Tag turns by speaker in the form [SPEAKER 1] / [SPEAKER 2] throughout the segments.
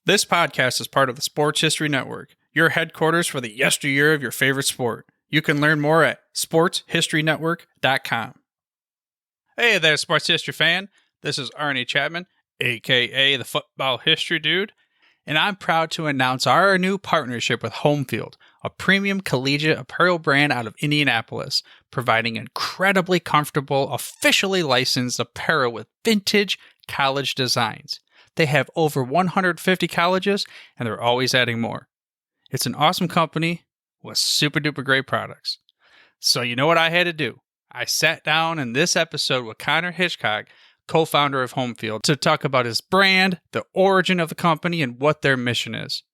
[SPEAKER 1] This podcast is part of the Sports History Network, your headquarters for the yesteryear of your favorite sport. You can learn more at sportshistorynetwork.com. Hey there, sports history fan. This is Arnie Chapman, aka the Football History Dude, and I'm proud to announce our new partnership with Homefield, a premium collegiate apparel brand out of Indianapolis, providing incredibly comfortable, officially licensed apparel with vintage college designs. They have over 150 colleges, and they're always adding more. It's an awesome company with super duper great products. So you know what I had to do? I sat down in this episode with Connor Hitchcock, co-founder of Homefield, to talk about his brand, the origin of the company, and what their mission is.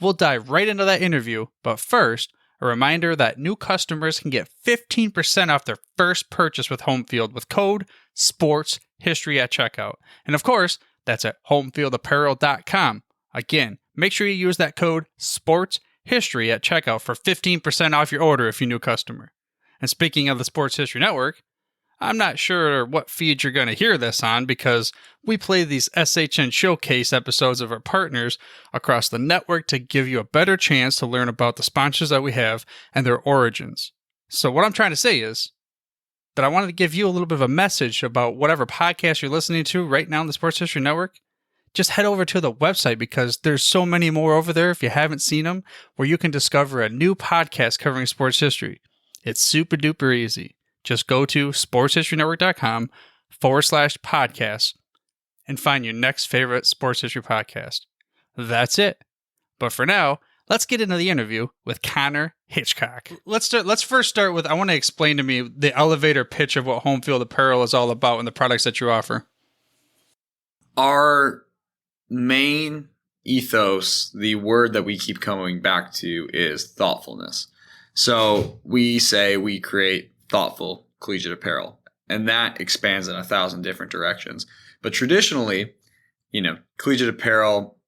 [SPEAKER 1] We'll dive right into that interview, but first, a reminder that new customers can get 15% off their first purchase with Homefield with code SPORTSHISTORY at checkout. And of course, that's at homefieldapparel.com. Again, make sure you use that code SPORTSHISTORY at checkout for 15% off your order if you're a new customer. And speaking of the Sports History Network, I'm not sure what feed you're going to hear this on because we play these SHN Showcase episodes of our partners across the network to give you a better chance to learn about the sponsors that we have and their origins. So what I'm trying to say is that I wanted to give you a little bit of a message about whatever podcast you're listening to right now on the Sports History Network. Just head over to the website because there's so many more over there if you haven't seen them, where you can discover a new podcast covering sports history. It's super duper easy. Just go to sportshistorynetwork.com/podcast and find your next favorite sports history podcast. That's it. But for now, let's get into the interview with Connor Hitchcock. Let's first start with, I want to explain to me the elevator pitch of what Homefield Apparel is all about and the products that you offer.
[SPEAKER 2] Our main ethos, the word that we keep coming back to, is thoughtfulness. So we say we create thoughtful collegiate apparel, and that expands in 1,000 different directions. But traditionally, collegiate apparel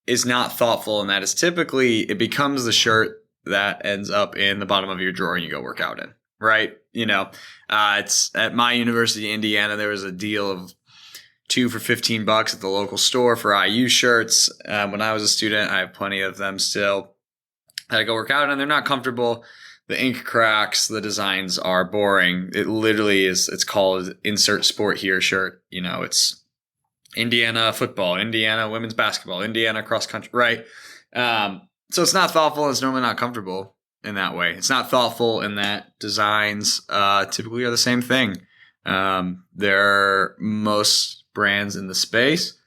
[SPEAKER 2] is not thoughtful, and that is typically, it becomes the shirt that ends up in the bottom of your drawer and you go work out in, right? It's at my university, Indiana, there was a deal of 2 for $15 at the local store for IU shirts. When I was a student, I have plenty of them still that I go work out in, and they're not comfortable. The ink cracks, the designs are boring. It literally is, it's called insert sport here shirt. It's Indiana football, Indiana women's basketball, Indiana cross country, right? So it's not thoughtful. It's normally not comfortable in that way. It's not thoughtful in that designs typically are the same thing. Most brands in the space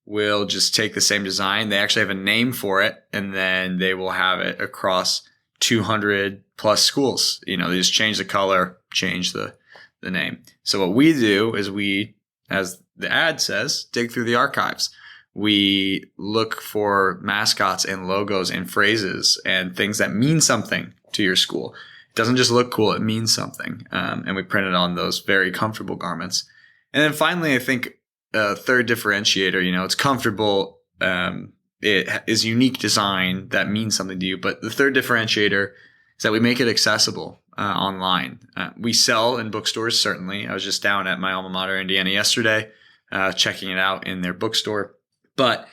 [SPEAKER 2] will just take the same design. They actually have a name for it, and then they will have it across 200 plus schools. They just change the color, change the name. So what we do is we, as the ad says, dig through the archives. We look for mascots and logos and phrases and things that mean something to your school. It doesn't just look cool, it means something. And we print it on those very comfortable garments. And then finally, I think a third differentiator, it's comfortable. It is unique design that means something to you. But the third differentiator is that we make it accessible online. We sell in bookstores, certainly. I was just down at my alma mater, Indiana, yesterday, checking it out in their bookstore. But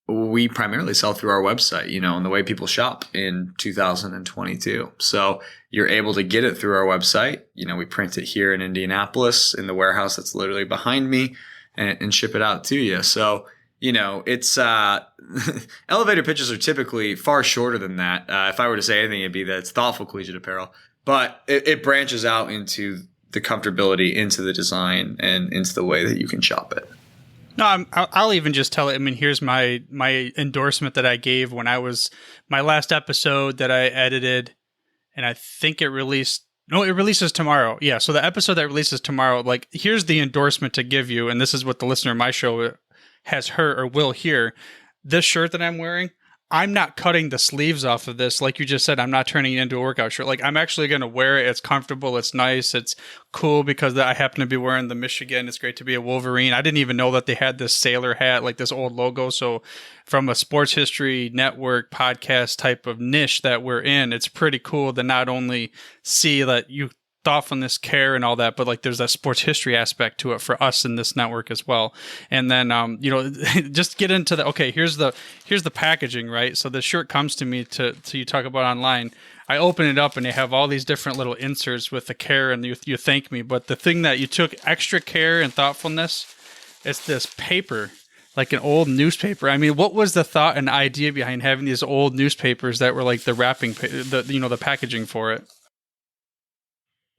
[SPEAKER 2] we primarily sell through our website, and the way people shop in 2022. So you're able to get it through our website. We print it here in Indianapolis in the warehouse that's literally behind me and ship it out to you. So, it's elevator pitches are typically far shorter than that. If I were to say anything, it'd be that it's thoughtful collegiate apparel, but it branches out into the comfortability, into the design, and into the way that you can shop it.
[SPEAKER 1] No, I'll even just tell it. Here's my endorsement that I gave when I was my last episode that I edited, and I think it released. No, it releases tomorrow. Yeah, so the episode that releases tomorrow, here's the endorsement to give you, and this is what the listener of my show has heard or will hear. This shirt that I'm wearing, I'm not cutting the sleeves off of this. Like you just said, I'm not turning it into a workout shirt. I'm actually going to wear it. It's comfortable. It's nice. It's cool because I happen to be wearing the Michigan. It's great to be a Wolverine. I didn't even know that they had this sailor hat, this old logo. So from a sports history network podcast type of niche that we're in, it's pretty cool to not only see that you thoughtfulness, care, and all that, but like there's that sports history aspect to it for us in this network as well. And then just get into the here's the packaging, right? So the shirt comes to me to you talk about online. I open it up and they have all these different little inserts with the care, and you thank me. But the thing that you took extra care and thoughtfulness, it's this paper, like an old newspaper. I mean, what was the thought and idea behind having these old newspapers that were like the wrapping, the packaging for it?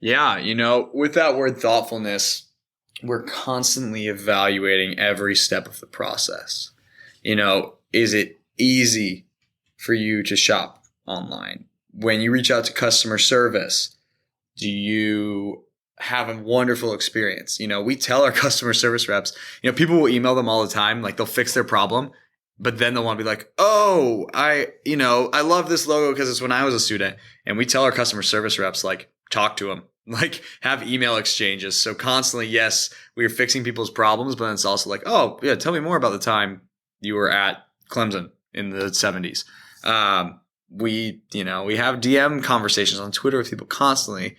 [SPEAKER 2] Yeah, with that word thoughtfulness, we're constantly evaluating every step of the process. Is it easy for you to shop online? When you reach out to customer service, do you have a wonderful experience? We tell our customer service reps, people will email them all the time, like they'll fix their problem, but then they'll want to be like, oh, I love this logo because it's when I was a student. And we tell our customer service reps, like, talk to them, like have email exchanges. So constantly, yes, we are fixing people's problems, but then it's also like, oh yeah, tell me more about the time you were at Clemson in the 70s. We have DM conversations on Twitter with people constantly,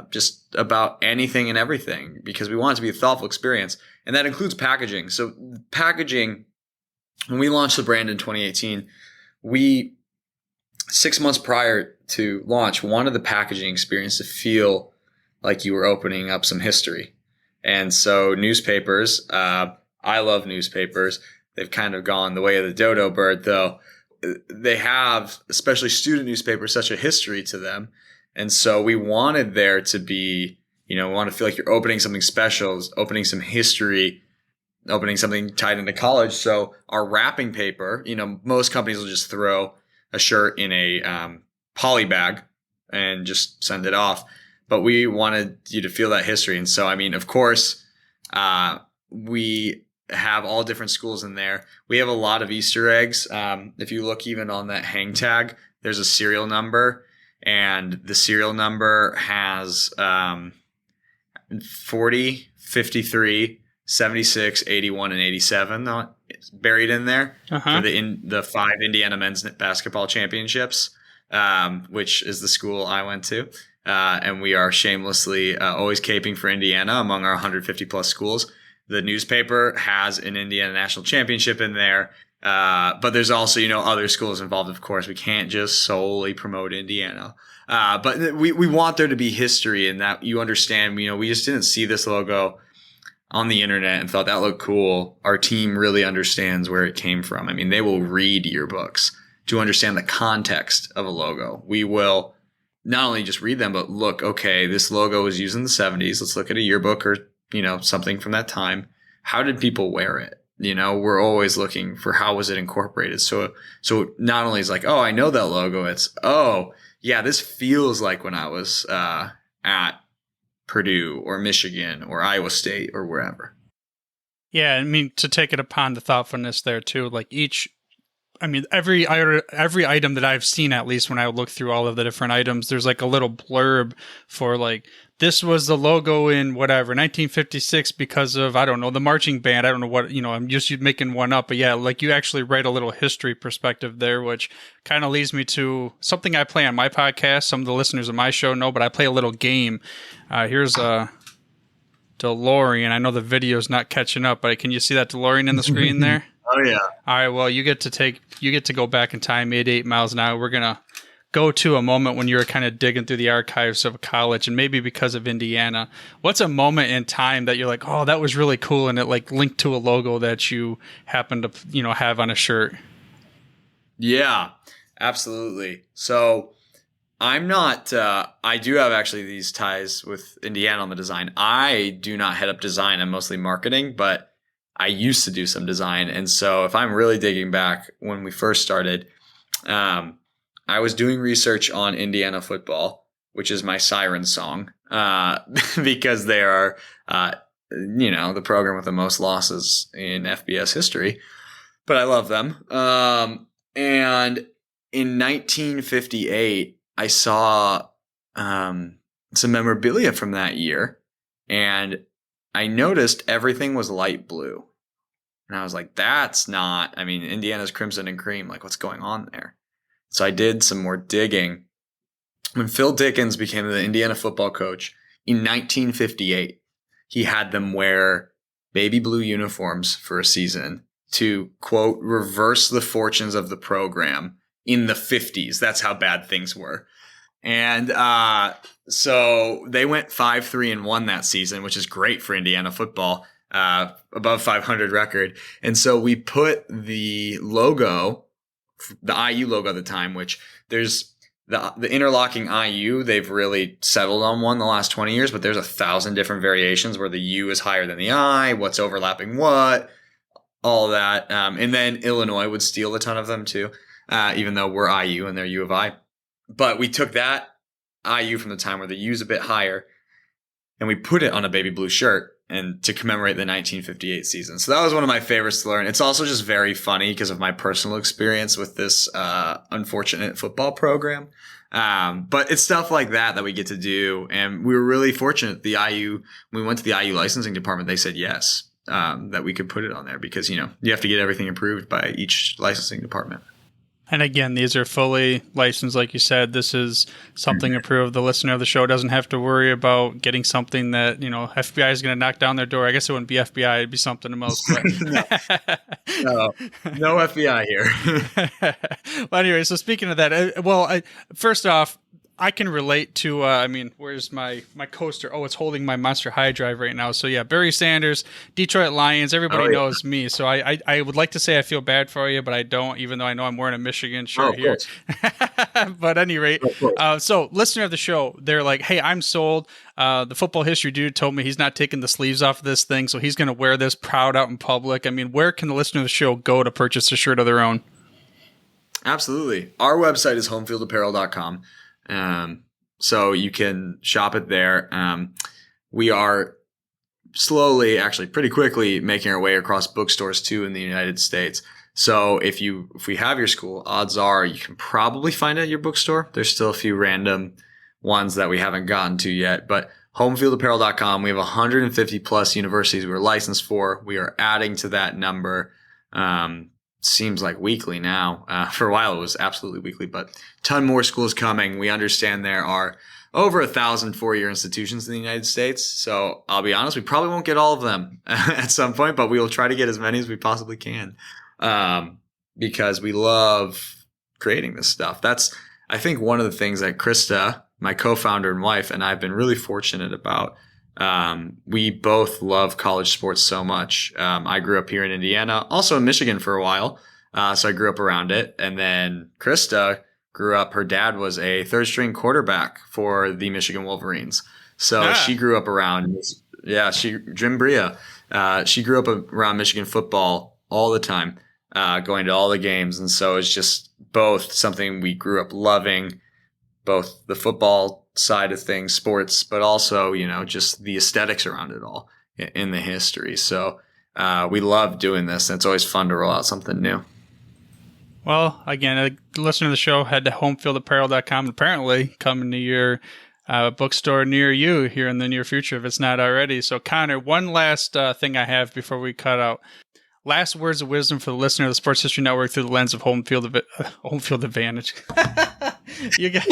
[SPEAKER 2] just about anything and everything, because we want it to be a thoughtful experience. And that includes packaging. So packaging, when we launched the brand in 2018, 6 months prior to launch, wanted the packaging experience to feel like you were opening up some history. And so newspapers, I love newspapers. They've kind of gone the way of the dodo bird, though. They have, especially student newspapers, such a history to them. And so we wanted there to be, we want to feel like you're opening something special, opening some history, opening something tied into college. So our wrapping paper, most companies will just throw a shirt in a poly bag and just send it off. But we wanted you to feel that history. And so, of course, we have all different schools in there. We have a lot of Easter eggs. If you look even on that hang tag, there's a serial number, and the serial number has 40, 53, 76, 81, and 87 buried in there for the 5 Indiana men's basketball championships, which is the school I went to. And we are shamelessly always caping for Indiana among our 150 plus schools. The newspaper has an Indiana national championship in there. But there's also, other schools involved, of course. We can't just solely promote Indiana. But we want there to be history, and that you understand, we just didn't see this logo on the internet and thought that looked cool. Our team really understands where it came from. They will read yearbooks to understand the context of a logo. We will not only just read them, but look, okay, this logo was used in the 70s. Let's look at a yearbook or, something from that time. How did people wear it? We're always looking for how was it incorporated. So not only is like, oh, I know that logo. It's, oh, yeah, this feels like when I was at Purdue or Michigan or Iowa State or wherever.
[SPEAKER 1] Yeah, to take it upon the thoughtfulness there too, like every item that I've seen, at least when I look through all of the different items, there's like a little blurb for like, this was the logo in whatever 1956 because of, I don't know, the marching band. I don't know what, I'm just making one up, but yeah, like you actually write a little history perspective there, which kind of leads me to something I play on my podcast. Some of the listeners of my show know, but I play a little game. Here's a DeLorean. I know the video's not catching up, but can you see that DeLorean in the screen there?
[SPEAKER 2] Oh yeah.
[SPEAKER 1] All right. Well, you get to go back in time, 88 miles an hour. We're going to go to a moment when you were kind of digging through the archives of college, and maybe because of Indiana. What's a moment in time that you're like, oh, that was really cool, and it like linked to a logo that you happen to, have on a shirt?
[SPEAKER 2] Yeah, absolutely. So I'm not, I do have actually these ties with Indiana on the design. I do not head up design. I'm mostly marketing, but I used to do some design. And so if I'm really digging back when we first started, I was doing research on Indiana football, which is my siren song, because they are, the program with the most losses in FBS history. But I love them. And in 1958, I saw some memorabilia from that year, and I noticed everything was light blue. And I was like, that's not, Indiana's crimson and cream. Like, what's going on there? So I did some more digging, when Phil Dickens became the Indiana football coach in 1958, he had them wear baby blue uniforms for a season to, quote, reverse the fortunes of the program in the 50s. That's how bad things were. And so they went 5-3-1 that season, which is great for Indiana football, above 500 record. And so we put the logo, the IU logo at the time, which there's the interlocking IU, they've really settled on one the last 20 years, but there's 1,000 different variations where the U is higher than the I, what's overlapping what, all that. And then Illinois would steal a ton of them too, even though we're IU and they're U of I. But we took that IU from the time where the U's a bit higher and we put it on a baby blue shirt and to commemorate the 1958 season. So that was one of my favorites to learn. It's also just very funny because of my personal experience with this unfortunate football program. But it's stuff like that we get to do. And we were really fortunate. When we went to the IU licensing department, they said yes, that we could put it on there because, you have to get everything approved by each licensing department.
[SPEAKER 1] And again, these are fully licensed, like you said. This is something approved. The listener of the show doesn't have to worry about getting something that, FBI is going to knock down their door. I guess it wouldn't be FBI. It'd be something else. But
[SPEAKER 2] no FBI here.
[SPEAKER 1] Well, anyway, so speaking of that, first off, I can relate to, where's my coaster? Oh, it's holding my Monster High Drive right now. So yeah, Barry Sanders, Detroit Lions, everybody knows me. So I would like to say I feel bad for you, but I don't, even though I know I'm wearing a Michigan shirt here. But at any rate, so listener of the show, they're like, hey, I'm sold. The football history dude told me he's not taking the sleeves off of this thing, so he's going to wear this proud out in public. I mean, where can the listener of the show go to purchase a shirt of their own?
[SPEAKER 2] Absolutely. Our website is homefieldapparel.com. So you can shop it there. We are slowly, actually pretty quickly, making our way across bookstores too in the United States. So if we have your school, odds are you can probably find it at your bookstore. There's still a few random ones that we haven't gotten to yet, but homefieldapparel.com, we have 150 plus universities we're licensed for. We are adding to that number. Seems like weekly now. For a while it was absolutely weekly, but ton more schools coming. We understand there are over 1,000 four-year institutions in the United States. So I'll be honest, we probably won't get all of them at some point, but we will try to get as many as we possibly can, because we love creating this stuff. That's, I think, one of the things that Krista, my co-founder and wife, and I've been really fortunate about. We both love college sports so much. I grew up here in Indiana, also in Michigan for a while. So I grew up around it. And then Krista grew up, her dad was a third string quarterback for the Michigan Wolverines. So she grew up around, Jim Bria. She grew up around Michigan football all the time, going to all the games. And so it's just both something we grew up loving, both the football side of things, sports, but also, just the aesthetics around it all in the history. So we love doing this, and it's always fun to roll out something new.
[SPEAKER 1] Well, again, a listener to the show, head to homefieldapparel.com. Apparently coming to your bookstore near you here in the near future, if it's not already. So, Connor, one last thing I have before we cut out. Last words of wisdom for the listener of the Sports History Network through the lens of home field advantage. You got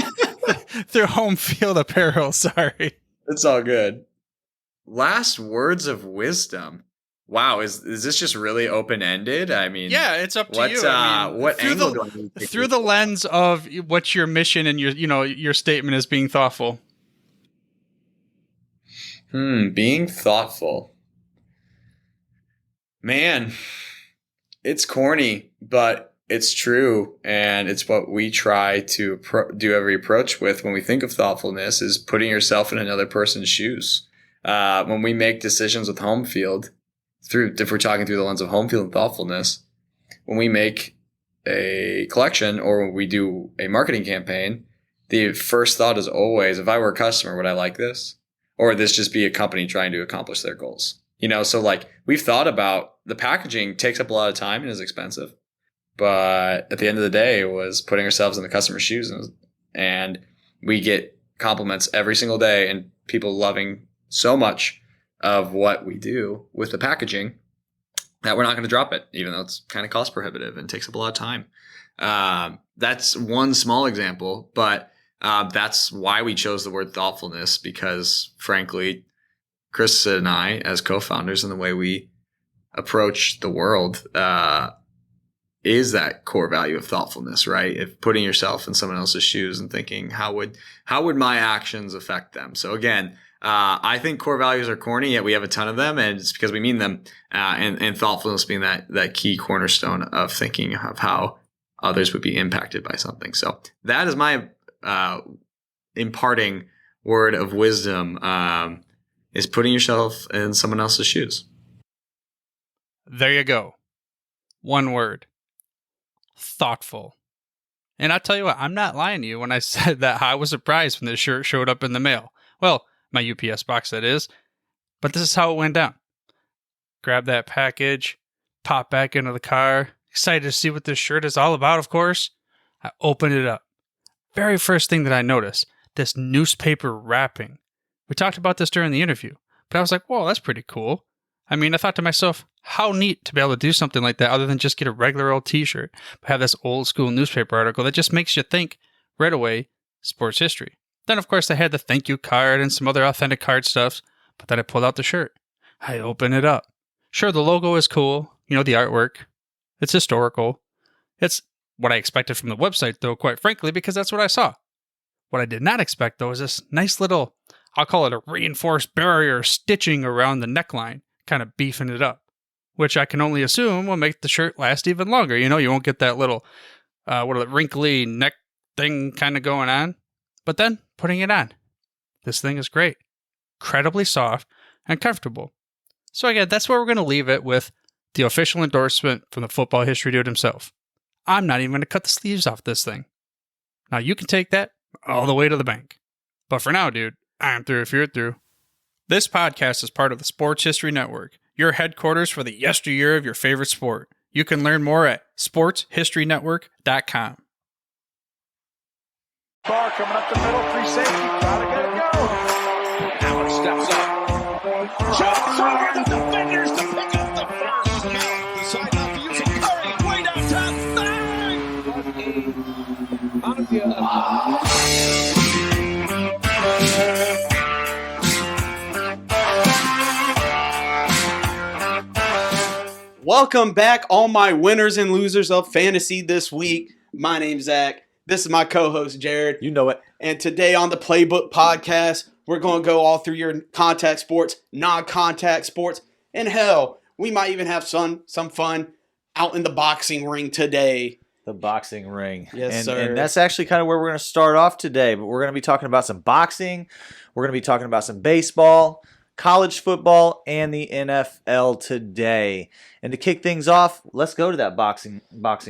[SPEAKER 1] through home field apparel. Sorry,
[SPEAKER 2] it's all good. Last words of wisdom. Wow, is this just really open ended? I mean,
[SPEAKER 1] yeah, it's up to you.
[SPEAKER 2] What angle do I need to
[SPEAKER 1] through the lens of what's your mission and your statement is being thoughtful.
[SPEAKER 2] Being thoughtful. Man, it's corny, but it's true, and it's what we try to do every approach with when we think of thoughtfulness, is putting yourself in another person's shoes. When we make decisions with home field, if we're talking through the lens of home field and thoughtfulness, when we make a collection or when we do a marketing campaign, the first thought is always, if I were a customer, would I like this? Or would this just be a company trying to accomplish their goals? So like we've thought about the packaging takes up a lot of time and is expensive. But at the end of the day, it was putting ourselves in the customer's shoes. And we get compliments every single day and people loving so much of what we do with the packaging that we're not going to drop it, even though it's kind of cost prohibitive and takes up a lot of time. That's one small example, but That's why we chose the word thoughtfulness, because frankly, Chris and I, as co-founders, and the way we approach the world is that core value of thoughtfulness, right? If putting yourself in someone else's shoes and thinking, how would my actions affect them? So again, I think core values are corny, yet we have a ton of them, and it's because we mean them. And thoughtfulness being that key cornerstone of thinking of how others would be impacted by something. So that is my imparting word of wisdom, is putting yourself in someone else's shoes.
[SPEAKER 1] There you go. One word. Thoughtful. And I tell you what, I'm not lying to you when I said that I was surprised when this shirt showed up in the mail. Well, my UPS box, that is. But this is how it went down. Grab that package, pop back into the car, excited to see what this shirt is all about, of course. I open it up. Very first thing that I noticed, this newspaper wrapping. We talked about this during the interview, but I was like, whoa, that's pretty cool. I mean, I thought to myself, how neat to be able to do something like that other than just get a regular old t-shirt, but have this old school newspaper article that just makes you think right away sports history. Then, of course, they had the thank you card and some other authentic card stuff, but then I pulled out the shirt. I open it up. Sure, the logo is cool. You know, the artwork. It's historical. It's what I expected from the website, though, quite frankly, because that's what I saw. What I did not expect, though, is this nice little, I'll call it a reinforced barrier stitching around the neckline, kind of beefing it up, which I can only assume will make the shirt last even longer. You know, you won't get that little, wrinkly neck thing kind of going on. But then, putting it on. This thing is great. Incredibly soft and comfortable. So again, that's where we're going to leave it with the official endorsement from the football history dude himself. I'm not even going to cut the sleeves off this thing. Now, you can take that all the way to the bank. But for now, dude, I'm through if you're through. This podcast is part of the Sports History Network, your headquarters for the yesteryear of your favorite sport. You can learn more at sportshistorynetwork.com.
[SPEAKER 3] Bar coming up the middle, free safety, gotta get it go. Allen steps up. Jumps over the defenders to pick up the first. The sideline to use Curry, way downtown,
[SPEAKER 4] Welcome back, all my winners and losers of fantasy this week. My name's Zach. This is my co-host, Jarod.
[SPEAKER 5] You know it.
[SPEAKER 4] And today on the PlayBook Podcast, we're going to go all through your contact sports, non-contact sports, and hell, we might even have some fun out in the boxing ring today.
[SPEAKER 5] The boxing ring.
[SPEAKER 4] Yes, sir.
[SPEAKER 5] And that's actually kind of where we're going to start off today. But we're going to be talking about some boxing. We're going to be talking about some baseball, college football, and the NFL today. And to kick things off, let's go to that boxing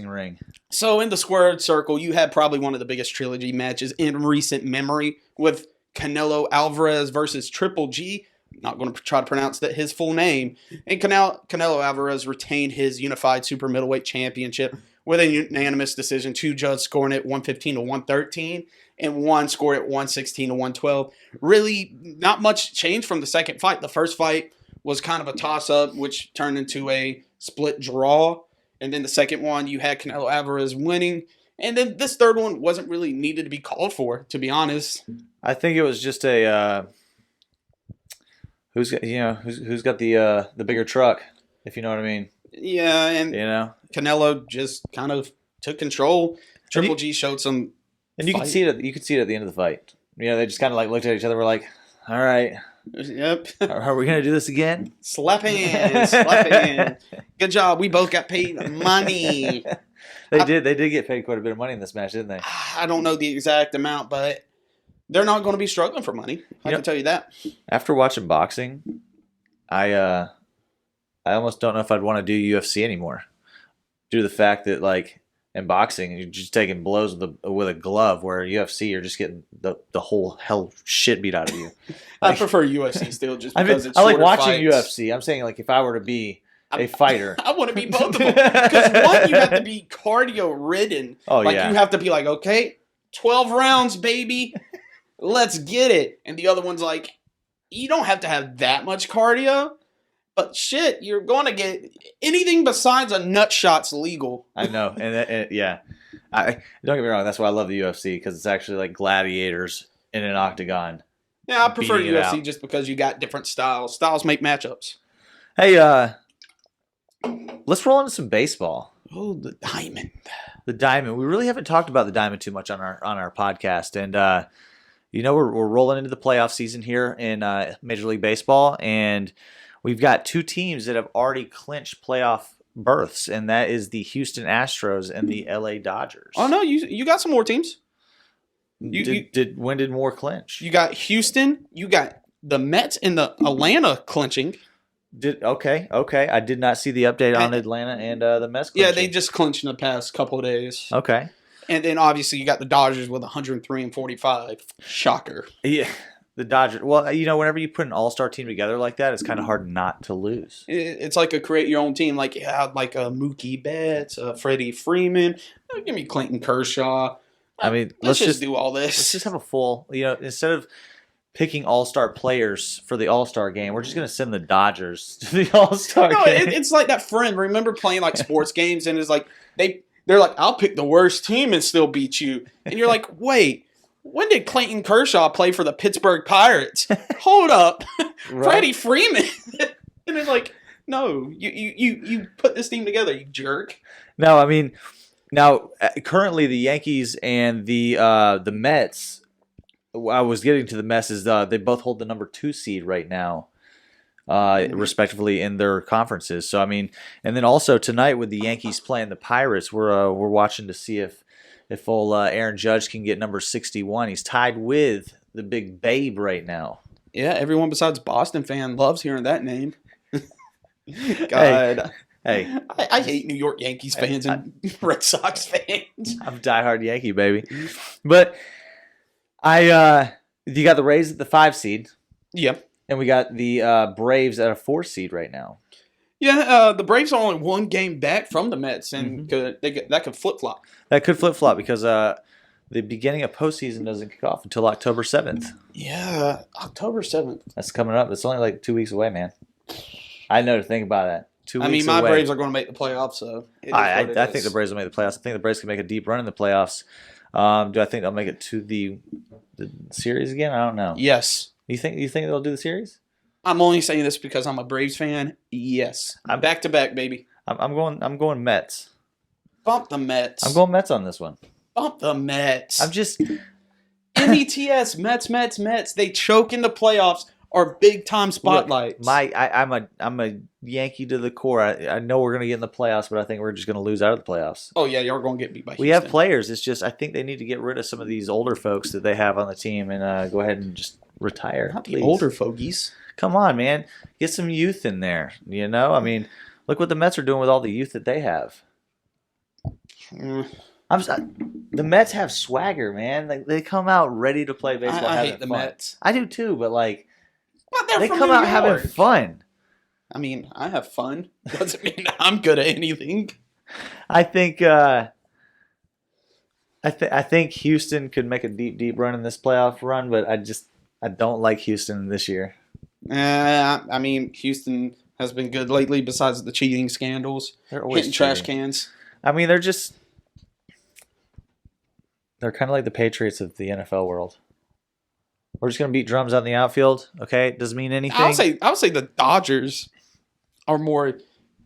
[SPEAKER 5] ring.
[SPEAKER 4] So in the squared circle, you had probably one of the biggest trilogy matches in recent memory with Canelo Alvarez versus Triple G. I'm not going to try to pronounce his full name. And Canelo Alvarez retained his unified super middleweight championship with a unanimous decision, 2 judges scoring it 115 to 113, and 1 scored it 116 to 112. Really not much change from the second fight. The first fight was kind of a toss-up, which turned into a split draw. And then the second one, you had Canelo Alvarez winning. And then this third one wasn't really needed to be called for, to be honest.
[SPEAKER 5] I think it was just a who's got the bigger truck, if you know what I mean.
[SPEAKER 4] Yeah, and Canelo just kind of took control. Triple G showed some,
[SPEAKER 5] and you could see it. You could see it at the end of the fight. They just kind of like looked at each other. Were like, "All right,
[SPEAKER 4] yep.
[SPEAKER 5] Are we gonna do this again?"
[SPEAKER 4] Slap hands. Good job. We both got paid money.
[SPEAKER 5] They did get paid quite a bit of money in this match, didn't they?
[SPEAKER 4] I don't know the exact amount, but they're not going to be struggling for money. I can tell you that.
[SPEAKER 5] After watching boxing, I almost don't know if I'd want to do UFC anymore, due to the fact that like in boxing you're just taking blows with a glove, where UFC you're just getting the whole hell shit beat out of you.
[SPEAKER 4] I prefer UFC still, just because it's
[SPEAKER 5] I like watching
[SPEAKER 4] fights.
[SPEAKER 5] UFC. I'm saying like if I were to be a fighter,
[SPEAKER 4] I want to be both of them, because one, you have to be cardio ridden.
[SPEAKER 5] Oh,
[SPEAKER 4] like
[SPEAKER 5] yeah.
[SPEAKER 4] You have to be like, okay, 12 rounds, baby, let's get it. And the other one's like, you don't have to have that much cardio, but shit, you're going to get anything besides a nut shot's legal.
[SPEAKER 5] I know, and yeah. Don't get me wrong. That's why I love the UFC, because it's actually like gladiators in an octagon.
[SPEAKER 4] Yeah, I prefer
[SPEAKER 5] Beating it
[SPEAKER 4] UFC
[SPEAKER 5] out.
[SPEAKER 4] just because you got different styles. Styles make matchups.
[SPEAKER 5] Hey, let's roll into some baseball.
[SPEAKER 4] Oh, the diamond.
[SPEAKER 5] The diamond. We really haven't talked about the diamond too much on our podcast, and we're rolling into the playoff season here in Major League Baseball, and we've got two teams that have already clinched playoff berths, and that is the Houston Astros and the LA Dodgers.
[SPEAKER 4] Oh no, you got some more teams.
[SPEAKER 5] When did more clinch?
[SPEAKER 4] You got Houston. You got the Mets and the Atlanta clinching.
[SPEAKER 5] Okay. I did not see the update on Atlanta and the Mets clinching.
[SPEAKER 4] Yeah, they just clinched in the past couple of days.
[SPEAKER 5] Okay.
[SPEAKER 4] And then obviously you got the Dodgers with 103 and 45. Shocker.
[SPEAKER 5] Yeah, the Dodgers. Well, whenever you put an all-star team together like that, it's kind of hard not to lose.
[SPEAKER 4] It's like a create your own team. Like Mookie Betts, Freddie Freeman. Give me Clayton Kershaw.
[SPEAKER 5] I mean,
[SPEAKER 4] let's just do all this.
[SPEAKER 5] Let's just have a full. Instead of picking all-star players for the all-star game, we're just going to send the Dodgers to the all-star game.
[SPEAKER 4] It's like that friend. Remember playing like sports games, and it's like they're like, I'll pick the worst team and still beat you. And you're like, wait, when did Clayton Kershaw play for the Pittsburgh Pirates? Hold up.
[SPEAKER 5] Right.
[SPEAKER 4] Freddie Freeman. And it's like, no, you put this team together, you jerk.
[SPEAKER 5] No, I mean, now currently the Yankees and the Mets, I was getting to the Mets, is they both hold the number 2 seed right now. Respectively in their conferences. So I mean, and then also tonight with the Yankees playing the Pirates, we're watching to see if old Aaron Judge can get number 61. He's tied with the big Babe right now.
[SPEAKER 4] Yeah, everyone besides Boston fan loves hearing that name. God,
[SPEAKER 5] hey,
[SPEAKER 4] I hate New York Yankees fans and Red Sox fans.
[SPEAKER 5] I'm a diehard Yankee, baby. But you got the Rays at the 5 seed.
[SPEAKER 4] Yep.
[SPEAKER 5] And we got the Braves at a 4 seed right now.
[SPEAKER 4] Yeah, the Braves are only one game back from the Mets, and that could flip-flop.
[SPEAKER 5] That could flip-flop because the beginning of postseason doesn't kick off until October 7th.
[SPEAKER 4] Yeah, October 7th.
[SPEAKER 5] That's coming up. It's only like 2 weeks away, man. I know to think about that. 2 weeks away.
[SPEAKER 4] My Braves are going to make the playoffs, so
[SPEAKER 5] I think the Braves will make the playoffs. I think the Braves can make a deep run in the playoffs. Do I think they'll make it to the series again? I don't know.
[SPEAKER 4] Yes.
[SPEAKER 5] You think they'll do the series?
[SPEAKER 4] I'm only saying this because I'm a Braves fan. Yes. I'm back to back, baby.
[SPEAKER 5] I'm going Mets.
[SPEAKER 4] Bump the Mets.
[SPEAKER 5] I'm going Mets on this one.
[SPEAKER 4] Bump the Mets.
[SPEAKER 5] I'm just
[SPEAKER 4] METS, Mets. They choke in the playoffs or big time spotlights.
[SPEAKER 5] Look, I'm a Yankee to the core. I know we're gonna get in the playoffs, but I think we're just gonna lose out of the playoffs.
[SPEAKER 4] Oh yeah, you're gonna get beat by Houston.
[SPEAKER 5] We have players. It's just I think they need to get rid of some of these older folks that they have on the team and go ahead and just retire.
[SPEAKER 4] Not the older fogies.
[SPEAKER 5] Come on, man. Get some youth in there. I mean, look what the Mets are doing with all the youth that they have. The Mets have swagger, man. They come out ready to play baseball.
[SPEAKER 4] I hate the Mets.
[SPEAKER 5] I do too, but
[SPEAKER 4] they
[SPEAKER 5] come out having fun.
[SPEAKER 4] I mean, I have fun. Doesn't mean I'm good at anything.
[SPEAKER 5] I think I think Houston could make a deep run in this playoff run, but I don't like Houston this year.
[SPEAKER 4] I mean, Houston has been good lately. Besides the cheating scandals,
[SPEAKER 5] They're always
[SPEAKER 4] hitting trash cans.
[SPEAKER 5] I mean, they're kind of like the Patriots of the NFL world. We're just gonna beat drums on the outfield. Okay, it doesn't mean anything.
[SPEAKER 4] I would say the Dodgers are more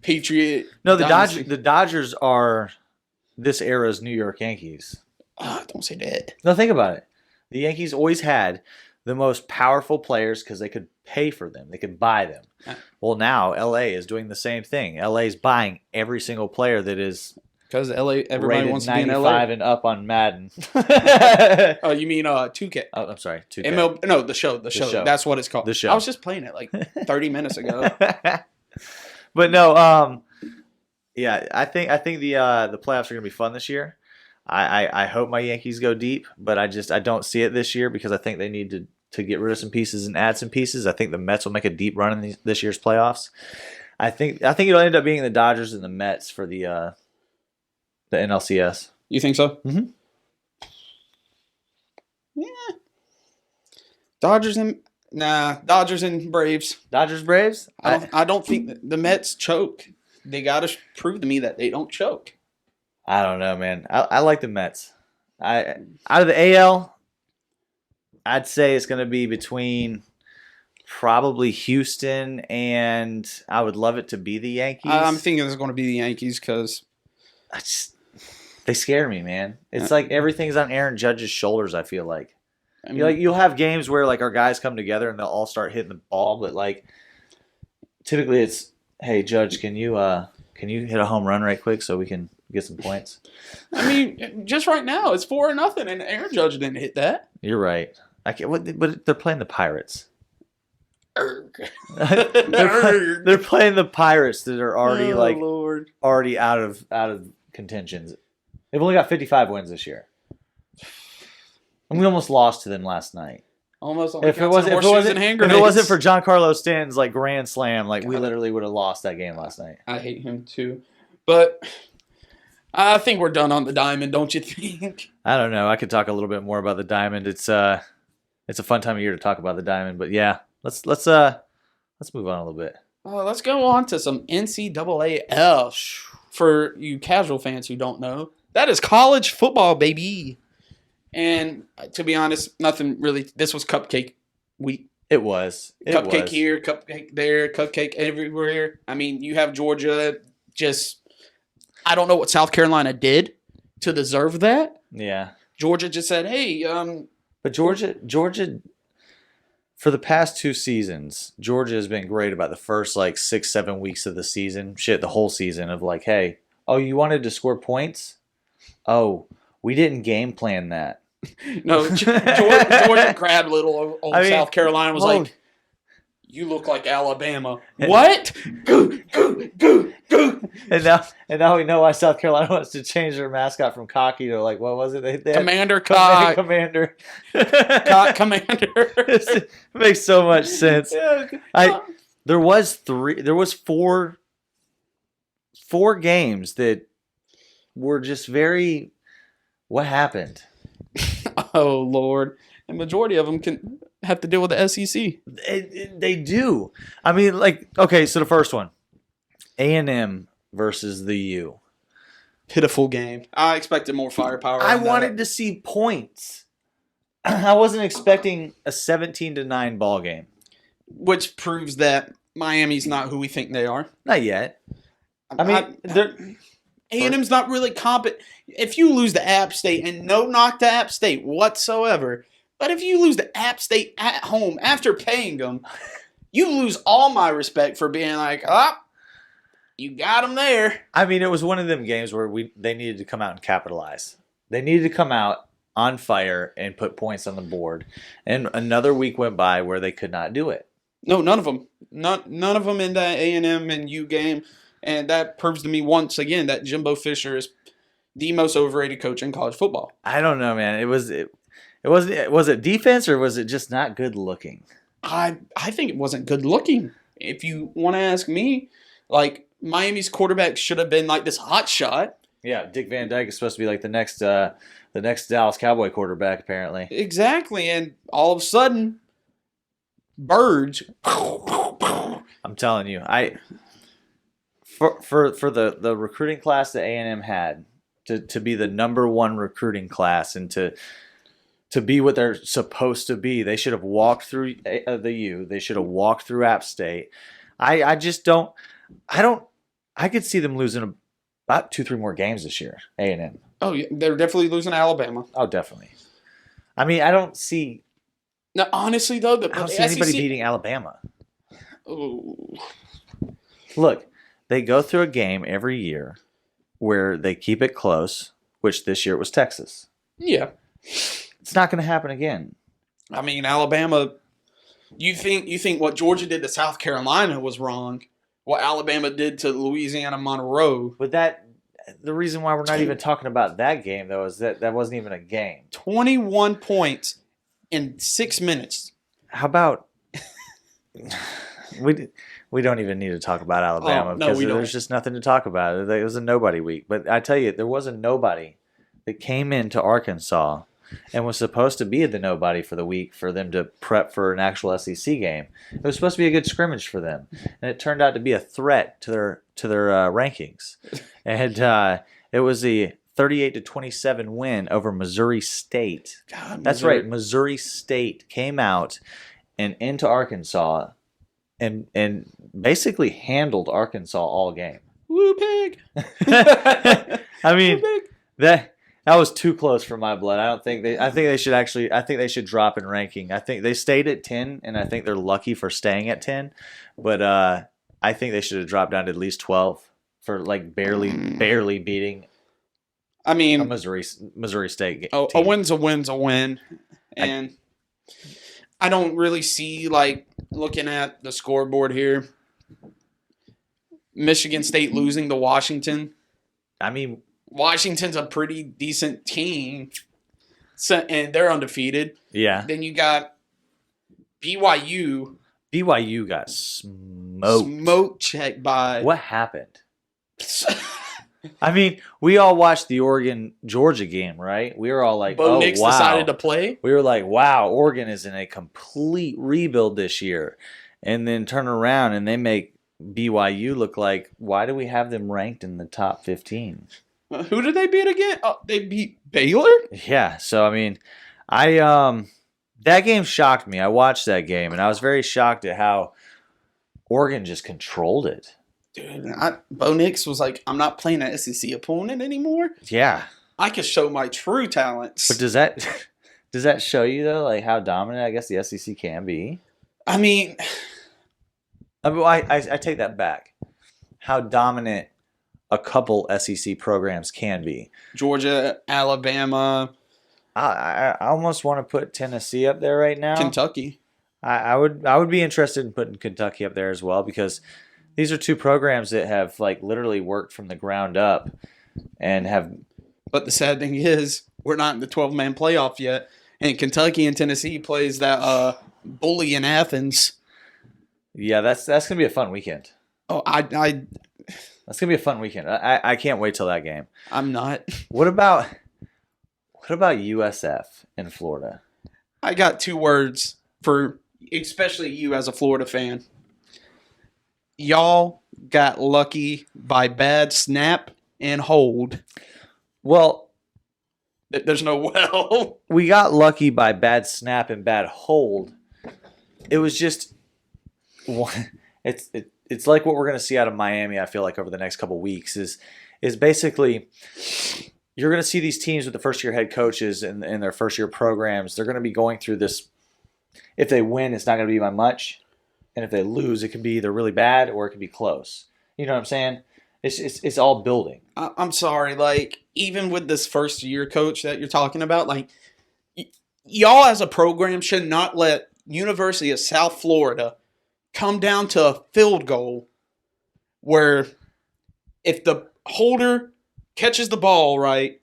[SPEAKER 4] Patriot.
[SPEAKER 5] No, the Dodgers are this era's New York Yankees.
[SPEAKER 4] Don't say that.
[SPEAKER 5] No, think about it. The Yankees always had the most powerful players because they could pay for them. They could buy them. Well, now LA is doing the same thing. LA is buying every single player that is
[SPEAKER 4] because everybody wants to be in LA.
[SPEAKER 5] 95 and up on Madden.
[SPEAKER 4] Oh, you mean 2K?
[SPEAKER 5] Oh, I'm sorry, 2K.
[SPEAKER 4] No, the show. That's what it's called.
[SPEAKER 5] The show.
[SPEAKER 4] I was just playing it like 30 minutes ago.
[SPEAKER 5] But no, yeah, I think the playoffs are gonna be fun this year. I hope my Yankees go deep, but I don't see it this year because I think they need to get rid of some pieces and add some pieces. I think the Mets will make a deep run in this year's playoffs. I think it'll end up being the Dodgers and the Mets for the NLCS.
[SPEAKER 4] You think so?
[SPEAKER 5] Mm-hmm.
[SPEAKER 4] Yeah. Dodgers and Braves.
[SPEAKER 5] Dodgers, Braves?
[SPEAKER 4] I don't think the Mets choke. They got to prove to me that they don't choke.
[SPEAKER 5] I don't know, man. I like the Mets. Out of the AL, I'd say it's going to be between probably Houston and I would love it to be the Yankees.
[SPEAKER 4] I'm thinking it's going to be the Yankees because
[SPEAKER 5] they scare me, man. It's like everything's on Aaron Judge's shoulders, I feel like. I mean, you'll have games where like our guys come together and they'll all start hitting the ball, but like typically it's, hey Judge, can you hit a home run right quick so we can get some points?
[SPEAKER 4] I mean, just right now it's 4-0, and Aaron Judge didn't hit that.
[SPEAKER 5] You're right. I can't. But they're playing the Pirates. they're playing the Pirates that are already already out of contentions. They've only got 55 wins this year. And we almost lost to them last night.
[SPEAKER 4] Almost.
[SPEAKER 5] If it wasn't for Giancarlo Stanton's like grand slam, like we literally would have lost that game last night.
[SPEAKER 4] I hate him too, but I think we're done on the diamond, don't you think?
[SPEAKER 5] I don't know. I could talk a little bit more about the diamond. It's a fun time of year to talk about the diamond, but yeah, let's move on a little bit.
[SPEAKER 4] Let's go on to some NCAA for you casual fans who don't know. That is college football, baby. And to be honest, nothing really. This was cupcake week.
[SPEAKER 5] It was.
[SPEAKER 4] Cupcake here, cupcake there, cupcake everywhere. I mean, you have Georgia just. I don't know what South Carolina did to deserve that.
[SPEAKER 5] Yeah.
[SPEAKER 4] Georgia just said, "Hey."
[SPEAKER 5] But Georgia, for the past 2 seasons, Georgia has been great about the first like 6-7 weeks of the season. Shit, the whole season of like, hey, oh, you wanted to score points? Oh, we didn't game plan that.
[SPEAKER 4] No, Georgia grabbed little old South Carolina was like, you look like Alabama. What? Goo.
[SPEAKER 5] And now we know why South Carolina wants to change their mascot from cocky to like, what was it? They
[SPEAKER 4] Commander Cock.
[SPEAKER 5] Commander.
[SPEAKER 4] Cock Commander.
[SPEAKER 5] It makes so much sense. There was 4 games that were just very, what happened?
[SPEAKER 4] Oh, Lord. And majority of them can have to deal with the SEC.
[SPEAKER 5] They do. I mean, like, okay, so the first one, A&M versus the U.
[SPEAKER 4] Pitiful game. I expected more firepower.
[SPEAKER 5] I wanted to see points. I wasn't expecting a 17-9 ball game.
[SPEAKER 4] Which proves that Miami's not who we think they are.
[SPEAKER 5] Not yet. I mean,
[SPEAKER 4] A&M's not really competent. If you lose to App State, and no knock to App State whatsoever, but if you lose to App State at home after paying them, you lose all my respect for being like, you got them there.
[SPEAKER 5] I mean, it was one of them games where they needed to come out and capitalize. They needed to come out on fire and put points on the board. And another week went by where they could not do it.
[SPEAKER 4] No, none of them. None of them in that A&M and U game. And that proves to me once again that Jimbo Fisher is the most overrated coach in college football.
[SPEAKER 5] I don't know, man. Was it defense or was it just not good looking?
[SPEAKER 4] I think it wasn't good looking. If you want to ask me, like Miami's quarterback should have been like this hot shot.
[SPEAKER 5] Yeah, Dick Van Dyke is supposed to be like the next Dallas Cowboy quarterback, apparently.
[SPEAKER 4] Exactly, and all of a sudden, birds.
[SPEAKER 5] I'm telling you, for the recruiting class that A&M had to be the number 1 recruiting class and to be what they're supposed to be, they should have walked through the U. They should have walked through App State. I just don't. I could see them losing about 2-3 more games this year. A&M.
[SPEAKER 4] Oh, yeah, they're definitely losing Alabama.
[SPEAKER 5] Oh, definitely. I mean, I don't see.
[SPEAKER 4] Now, honestly, though,
[SPEAKER 5] I don't see anybody beating Alabama.
[SPEAKER 4] Ooh.
[SPEAKER 5] Look, they go through a game every year where they keep it close, which this year it was Texas.
[SPEAKER 4] Yeah.
[SPEAKER 5] It's not going to happen again.
[SPEAKER 4] I mean, Alabama. You think what Georgia did to South Carolina was wrong? What Alabama did to Louisiana Monroe?
[SPEAKER 5] But the reason why we're not even talking about that game, though, is that wasn't even a game.
[SPEAKER 4] 21 points in 6 minutes.
[SPEAKER 5] How about we don't even need to talk about Alabama because there's just nothing to talk about. It was a nobody week. But I tell you, there was a nobody that came into Arkansas and was supposed to be the nobody for the week for them to prep for an actual SEC game. It was supposed to be a good scrimmage for them, and it turned out to be a threat to their rankings. And It was a 38-27 win over Missouri State.
[SPEAKER 4] God,
[SPEAKER 5] That's right. Missouri State came out and into Arkansas and basically handled Arkansas all game.
[SPEAKER 4] Woo pig.
[SPEAKER 5] I mean,
[SPEAKER 4] Woo pig.
[SPEAKER 5] that was too close for my blood. I think they should drop in ranking. I think they stayed at 10, and I think they're lucky for staying at 10. But I think they should have dropped down to at least 12 for like barely beating.
[SPEAKER 4] I mean,
[SPEAKER 5] a Missouri State.
[SPEAKER 4] A win's a win, and I don't really see, like, looking at the scoreboard here, Michigan State losing to Washington.
[SPEAKER 5] I mean,
[SPEAKER 4] Washington's a pretty decent team, so, and they're undefeated.
[SPEAKER 5] yeah.
[SPEAKER 4] Then you got BYU.
[SPEAKER 5] BYU got smoked.
[SPEAKER 4] Smoke checked by.
[SPEAKER 5] What happened? I mean, we all watched the Oregon-Georgia game, right? We were all like,
[SPEAKER 4] Bo
[SPEAKER 5] oh,
[SPEAKER 4] Nix
[SPEAKER 5] wow.
[SPEAKER 4] decided to play.
[SPEAKER 5] We were like, wow, Oregon is in a complete rebuild this year. And then turn around and they make BYU look like, why do we have them ranked in the top 15?
[SPEAKER 4] Who did they beat again? Oh, they beat Baylor?
[SPEAKER 5] Yeah, so I mean, that game shocked me. I watched that game and I was very shocked at how Oregon just controlled it.
[SPEAKER 4] Dude, Bo Nix was like, I'm not playing an SEC opponent anymore.
[SPEAKER 5] Yeah.
[SPEAKER 4] I can show my true talents.
[SPEAKER 5] But does that show you though, like how dominant I guess the SEC can be?
[SPEAKER 4] I mean,
[SPEAKER 5] I take that back. How dominant a couple SEC programs can be.
[SPEAKER 4] Georgia, Alabama,
[SPEAKER 5] I almost want to put Tennessee up there right now.
[SPEAKER 4] Kentucky.
[SPEAKER 5] I would be interested in putting Kentucky up there as well because these are two programs that have like literally worked from the ground up and have.
[SPEAKER 4] But the sad thing is, we're not in the 12-man playoff yet, and Kentucky and Tennessee plays that bully in Athens.
[SPEAKER 5] Yeah, that's gonna be a fun weekend.
[SPEAKER 4] Oh,
[SPEAKER 5] That's gonna be a fun weekend. I can't wait till that game.
[SPEAKER 4] I'm not.
[SPEAKER 5] What about USF in Florida?
[SPEAKER 4] I got 2 words for especially you as a Florida fan. Y'all got lucky by bad snap and hold.
[SPEAKER 5] Well,
[SPEAKER 4] There's no well.
[SPEAKER 5] we got lucky by bad snap and bad hold. It was just it's like what we're going to see out of Miami. I feel like over the next couple of weeks is basically you're going to see these teams with the first year head coaches and their first year programs. They're going to be going through this. If they win, it's not going to be by much. And if they lose, it can be either really bad or it can be close. You know what I'm saying? It's all building.
[SPEAKER 4] I'm sorry, like, even with this first year coach that you're talking about, like, y'all as a program should not let University of South Florida come down to a field goal where if the holder catches the ball right,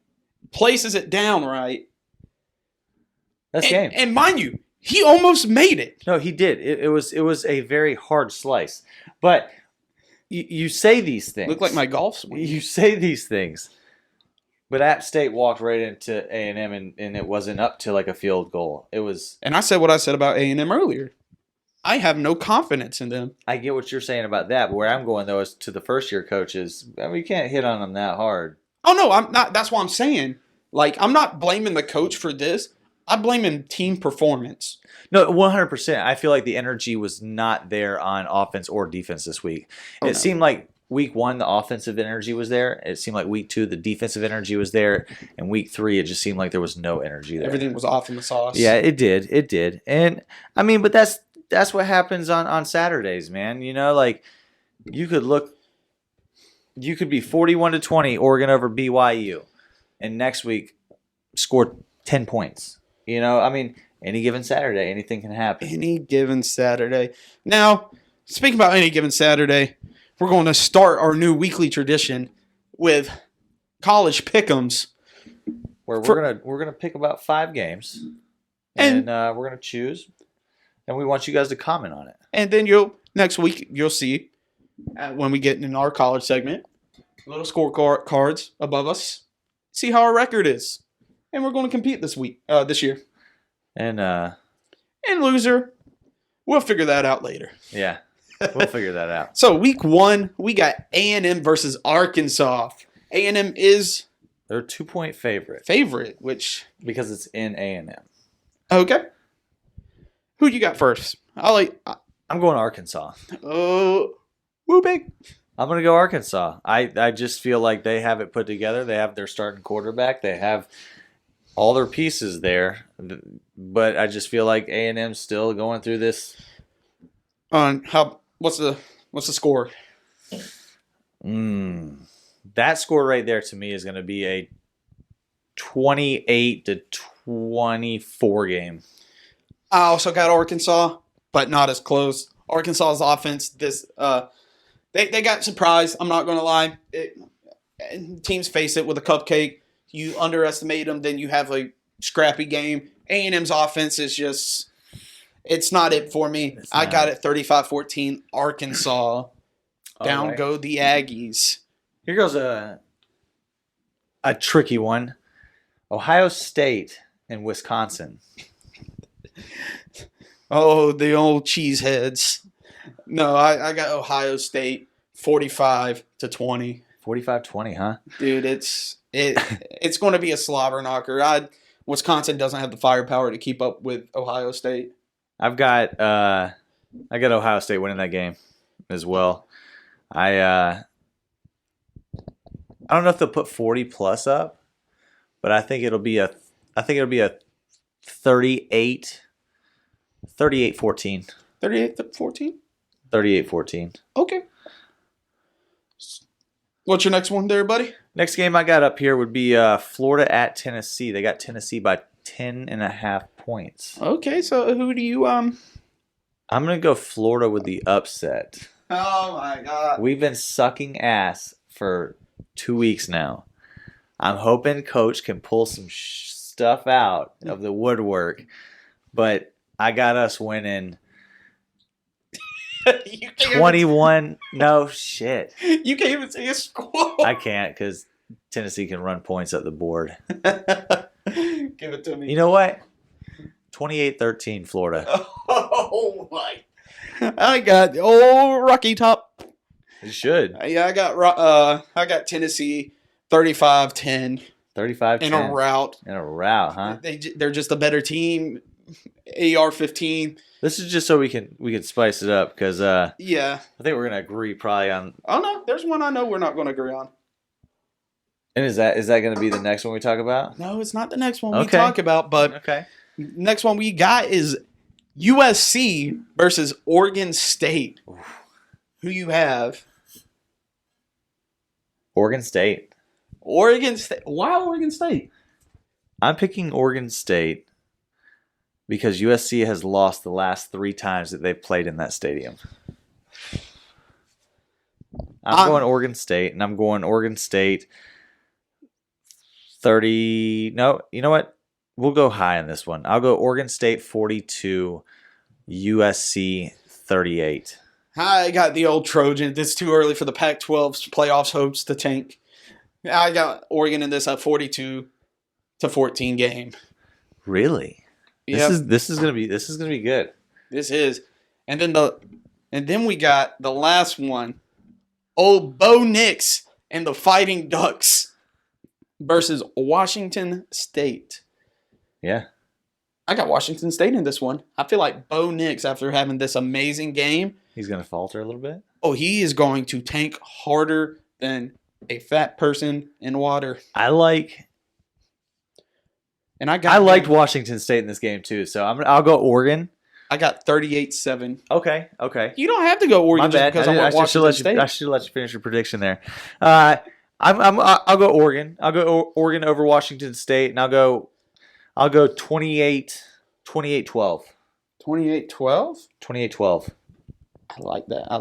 [SPEAKER 4] places it down right.
[SPEAKER 5] That's game.
[SPEAKER 4] And mind you, he almost made it.
[SPEAKER 5] No, he did. It was a very hard slice. But you say these things.
[SPEAKER 4] Looked like my golf swing.
[SPEAKER 5] You say these things. But App State walked right into A&M and it wasn't up to like a field goal. It was.
[SPEAKER 4] And I said what I said about A&M earlier. I have no confidence in them.
[SPEAKER 5] I get what you're saying about that, but where I'm going though is to the first year coaches. I mean, we can't hit on them that hard.
[SPEAKER 4] Oh no, I'm not. That's what I'm saying. Like, I'm not blaming the coach for this. I'm blaming team performance.
[SPEAKER 5] No, 100%. I feel like the energy was not there on offense or defense this week. It seemed like week 1, the offensive energy was there. It seemed like week 2, the defensive energy was there. And week 3, it just seemed like there was no energy there.
[SPEAKER 4] Everything was off in the sauce.
[SPEAKER 5] Yeah, it did. It did. And I mean, but that's what happens on Saturdays, man. You know, like you could be 41-20 Oregon over BYU, and next week score 10 points. You know, I mean, any given Saturday, anything can happen.
[SPEAKER 4] Any given Saturday. Now, speaking about any given Saturday, we're going to start our new weekly tradition with college pick'ems.
[SPEAKER 5] Where we're gonna pick about 5 games, and we're gonna choose, and we want you guys to comment on it.
[SPEAKER 4] And then next week you'll see when we get in our college segment, little scorecards above us, see how our record is, and we're going to compete this year.
[SPEAKER 5] And
[SPEAKER 4] loser, we'll figure that out later.
[SPEAKER 5] Yeah, we'll figure that out.
[SPEAKER 4] So week 1, we got A&M versus Arkansas. A&M is
[SPEAKER 5] They're a 2-point favorite
[SPEAKER 4] favorite, which
[SPEAKER 5] because it's in A&M.
[SPEAKER 4] okay. Who you got first?
[SPEAKER 5] I'm going Arkansas.
[SPEAKER 4] Woo big.
[SPEAKER 5] I'm going to go Arkansas. I just feel like they have it put together. They have their starting quarterback. They have all their pieces there. But I just feel like A&M's still going through this.
[SPEAKER 4] What's the score?
[SPEAKER 5] That score right there to me is going to be a 28-24 game.
[SPEAKER 4] I also got Arkansas, but not as close. Arkansas's offense, they got surprised. I'm not going to lie. Teams face it with a cupcake. You underestimate them, then you have a scrappy game. A&M's offense is just, it's not it for me. I got it 35-14 Arkansas. Down go the Aggies.
[SPEAKER 5] Here goes a tricky one. Ohio State and Wisconsin.
[SPEAKER 4] Oh, the old cheeseheads. No, I got Ohio State 45-20.
[SPEAKER 5] 45-20, huh?
[SPEAKER 4] Dude, it's going to be a slobber knocker. Wisconsin doesn't have the firepower to keep up with Ohio State.
[SPEAKER 5] I got Ohio State winning that game as well. I don't know if they'll put 40 plus up, but I think it'll be a 38-14.
[SPEAKER 4] 38-14?
[SPEAKER 5] 38-14.
[SPEAKER 4] Okay. What's your next one there, buddy?
[SPEAKER 5] Next game I got up here would be Florida at Tennessee. They got Tennessee by 10.5 points.
[SPEAKER 4] Okay, so who do you
[SPEAKER 5] I'm gonna go Florida with the upset.
[SPEAKER 4] Oh my God.
[SPEAKER 5] We've been sucking ass for 2 weeks now. I'm hoping Coach can pull some stuff out of the woodwork, but I got us winning 21. No shit.
[SPEAKER 4] You can't even say a score.
[SPEAKER 5] I can't because Tennessee can run points up the board.
[SPEAKER 4] Give it to me.
[SPEAKER 5] You know what? 28-13 Florida.
[SPEAKER 4] Oh my. I got Rocky Top.
[SPEAKER 5] You should.
[SPEAKER 4] Yeah, I got Tennessee 35-10.
[SPEAKER 5] 35-10.
[SPEAKER 4] In a rout.
[SPEAKER 5] In a rout, huh?
[SPEAKER 4] They're just a better team. AR 15.
[SPEAKER 5] This is just so we can spice it up because
[SPEAKER 4] yeah,
[SPEAKER 5] I think we're gonna agree probably on.
[SPEAKER 4] Oh no, there's one I know we're not going to agree on.
[SPEAKER 5] And is that going to be the next one we talk about?
[SPEAKER 4] No, it's not the next one we talk about. But
[SPEAKER 5] okay,
[SPEAKER 4] next one we got is USC versus Oregon State. Oof. Who you have?
[SPEAKER 5] Oregon State.
[SPEAKER 4] Oregon State. Why Oregon State?
[SPEAKER 5] I'm picking Oregon State because USC has lost the last 3 times that they've played in that stadium. I'm going Oregon State, and I'm going Oregon State 30. No, you know what? We'll go high on this one. I'll go Oregon State 42, USC 38.
[SPEAKER 4] I got the old Trojan. It's too early for the Pac-12's playoffs hopes to tank. I got Oregon in this 42-14 game.
[SPEAKER 5] Really?
[SPEAKER 4] Yep.
[SPEAKER 5] This is gonna be good.
[SPEAKER 4] This is, and then we got the last one. Old Bo Nix and the Fighting Ducks versus Washington State.
[SPEAKER 5] Yeah.
[SPEAKER 4] I got Washington State in this one. I feel like Bo Nix, after having this amazing game,
[SPEAKER 5] he's going to falter a little bit.
[SPEAKER 4] Oh, he is going to tank harder than a fat person in water.
[SPEAKER 5] I liked Washington State in this game too, so I'll go Oregon.
[SPEAKER 4] I got 38-7.
[SPEAKER 5] Okay.
[SPEAKER 4] You don't have to go Oregon.
[SPEAKER 5] My bad.
[SPEAKER 4] Just because I want Washington State.
[SPEAKER 5] I should let you finish your prediction there. I'll go Oregon. I'll go Oregon over Washington State, and I'll go 28-12.
[SPEAKER 4] 28-12?
[SPEAKER 5] 28-12.
[SPEAKER 4] I like that a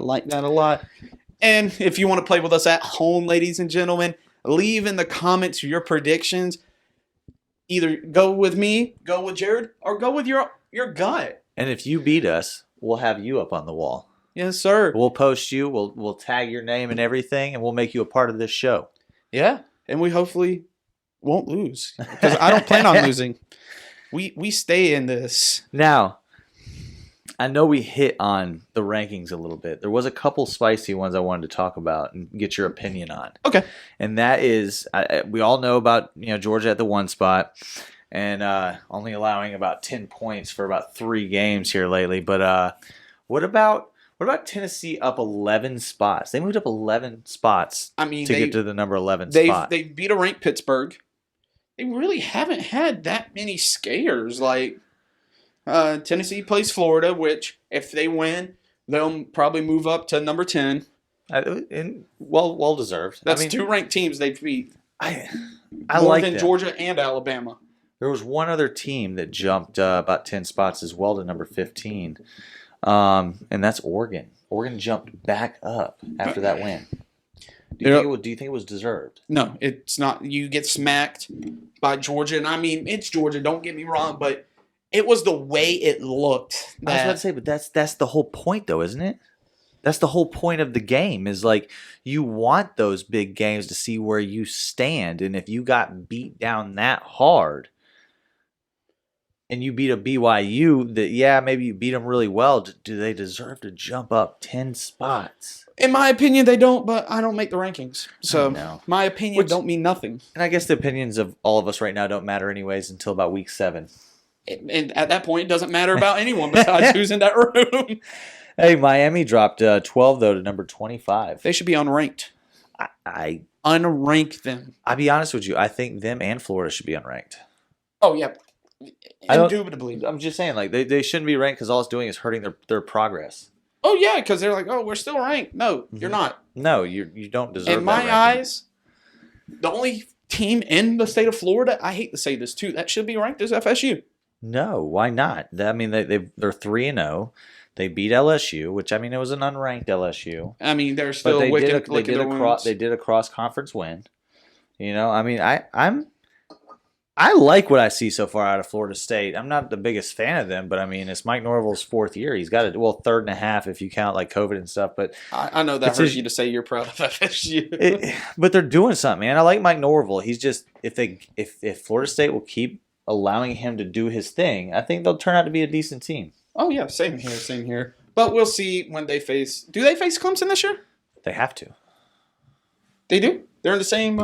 [SPEAKER 4] lot. And if you want to play with us at home, ladies and gentlemen, leave in the comments your predictions. Either go with me, go with Jarod, or go with your gut.
[SPEAKER 5] And if you beat us, we'll have you up on the wall.
[SPEAKER 4] Yes, sir.
[SPEAKER 5] We'll post you. We'll tag your name and everything, and we'll make you a part of this show.
[SPEAKER 4] Yeah, and we hopefully won't lose because I don't plan on losing. We stay in this.
[SPEAKER 5] Now, I know we hit on the rankings a little bit. There was a couple spicy ones I wanted to talk about and get your opinion on.
[SPEAKER 4] Okay.
[SPEAKER 5] And that is, we all know about Georgia at the 1 spot and only allowing about 10 points for about 3 games here lately. But what about Tennessee up 11 spots? They moved up 11 spots get to the number 11 spot.
[SPEAKER 4] They beat a ranked Pittsburgh. They really haven't had that many scares. Like Tennessee plays Florida, which if they win, they'll probably move up to number 10.
[SPEAKER 5] Well deserved.
[SPEAKER 4] That's 2 ranked teams they've beat.
[SPEAKER 5] I
[SPEAKER 4] more
[SPEAKER 5] like
[SPEAKER 4] than
[SPEAKER 5] them.
[SPEAKER 4] Georgia and Alabama.
[SPEAKER 5] There was one other team that jumped about 10 spots as well to number 15, and that's Oregon. Oregon jumped back up after that win. Do you think it was deserved?
[SPEAKER 4] No, it's not. You get smacked by Georgia, and it's Georgia. Don't get me wrong, but it was the way it looked.
[SPEAKER 5] I was about to say, but that's the whole point, though, isn't it? That's the whole point of the game. Is like you want those big games to see where you stand, and if you got beat down that hard, and you beat a BYU that maybe you beat them really well, do they deserve to jump up 10 spots?
[SPEAKER 4] In my opinion, they don't, but I don't make the rankings. So my opinion don't mean nothing.
[SPEAKER 5] And I guess the opinions of all of us right now don't matter anyways until about week 7.
[SPEAKER 4] And at that point, it doesn't matter about anyone besides who's in that room.
[SPEAKER 5] Hey, Miami dropped 12, though, to number 25.
[SPEAKER 4] They should be unranked.
[SPEAKER 5] I
[SPEAKER 4] unrank them.
[SPEAKER 5] I'll be honest with you. I think them and Florida should be unranked.
[SPEAKER 4] Oh, yeah. Indubitably.
[SPEAKER 5] I'm just saying, like, they shouldn't be ranked because all it's doing is hurting their progress.
[SPEAKER 4] Oh, yeah, because they're like, we're still ranked. No, you're not.
[SPEAKER 5] No, you don't deserve
[SPEAKER 4] in my eyes, the only team in the state of Florida, I hate to say this too, that should be ranked is FSU.
[SPEAKER 5] No, why not? I mean, they're 3-0. They beat LSU, which it was an unranked LSU.
[SPEAKER 4] They're still
[SPEAKER 5] they did a cross conference win. I like what I see so far out of Florida State. I'm not the biggest fan of them, but it's Mike Norvell's 4th year. He's got third and a half if you count like COVID and stuff. But
[SPEAKER 4] I know that hurts you to say you're proud of FSU.
[SPEAKER 5] But they're doing something, man. I like Mike Norvell. He's just if Florida State will keep allowing him to do his thing, I think they'll turn out to be a decent team.
[SPEAKER 4] Oh yeah, same here. But we'll see when they face. Do they face Clemson this year?
[SPEAKER 5] They have to.
[SPEAKER 4] They do. They're in the same.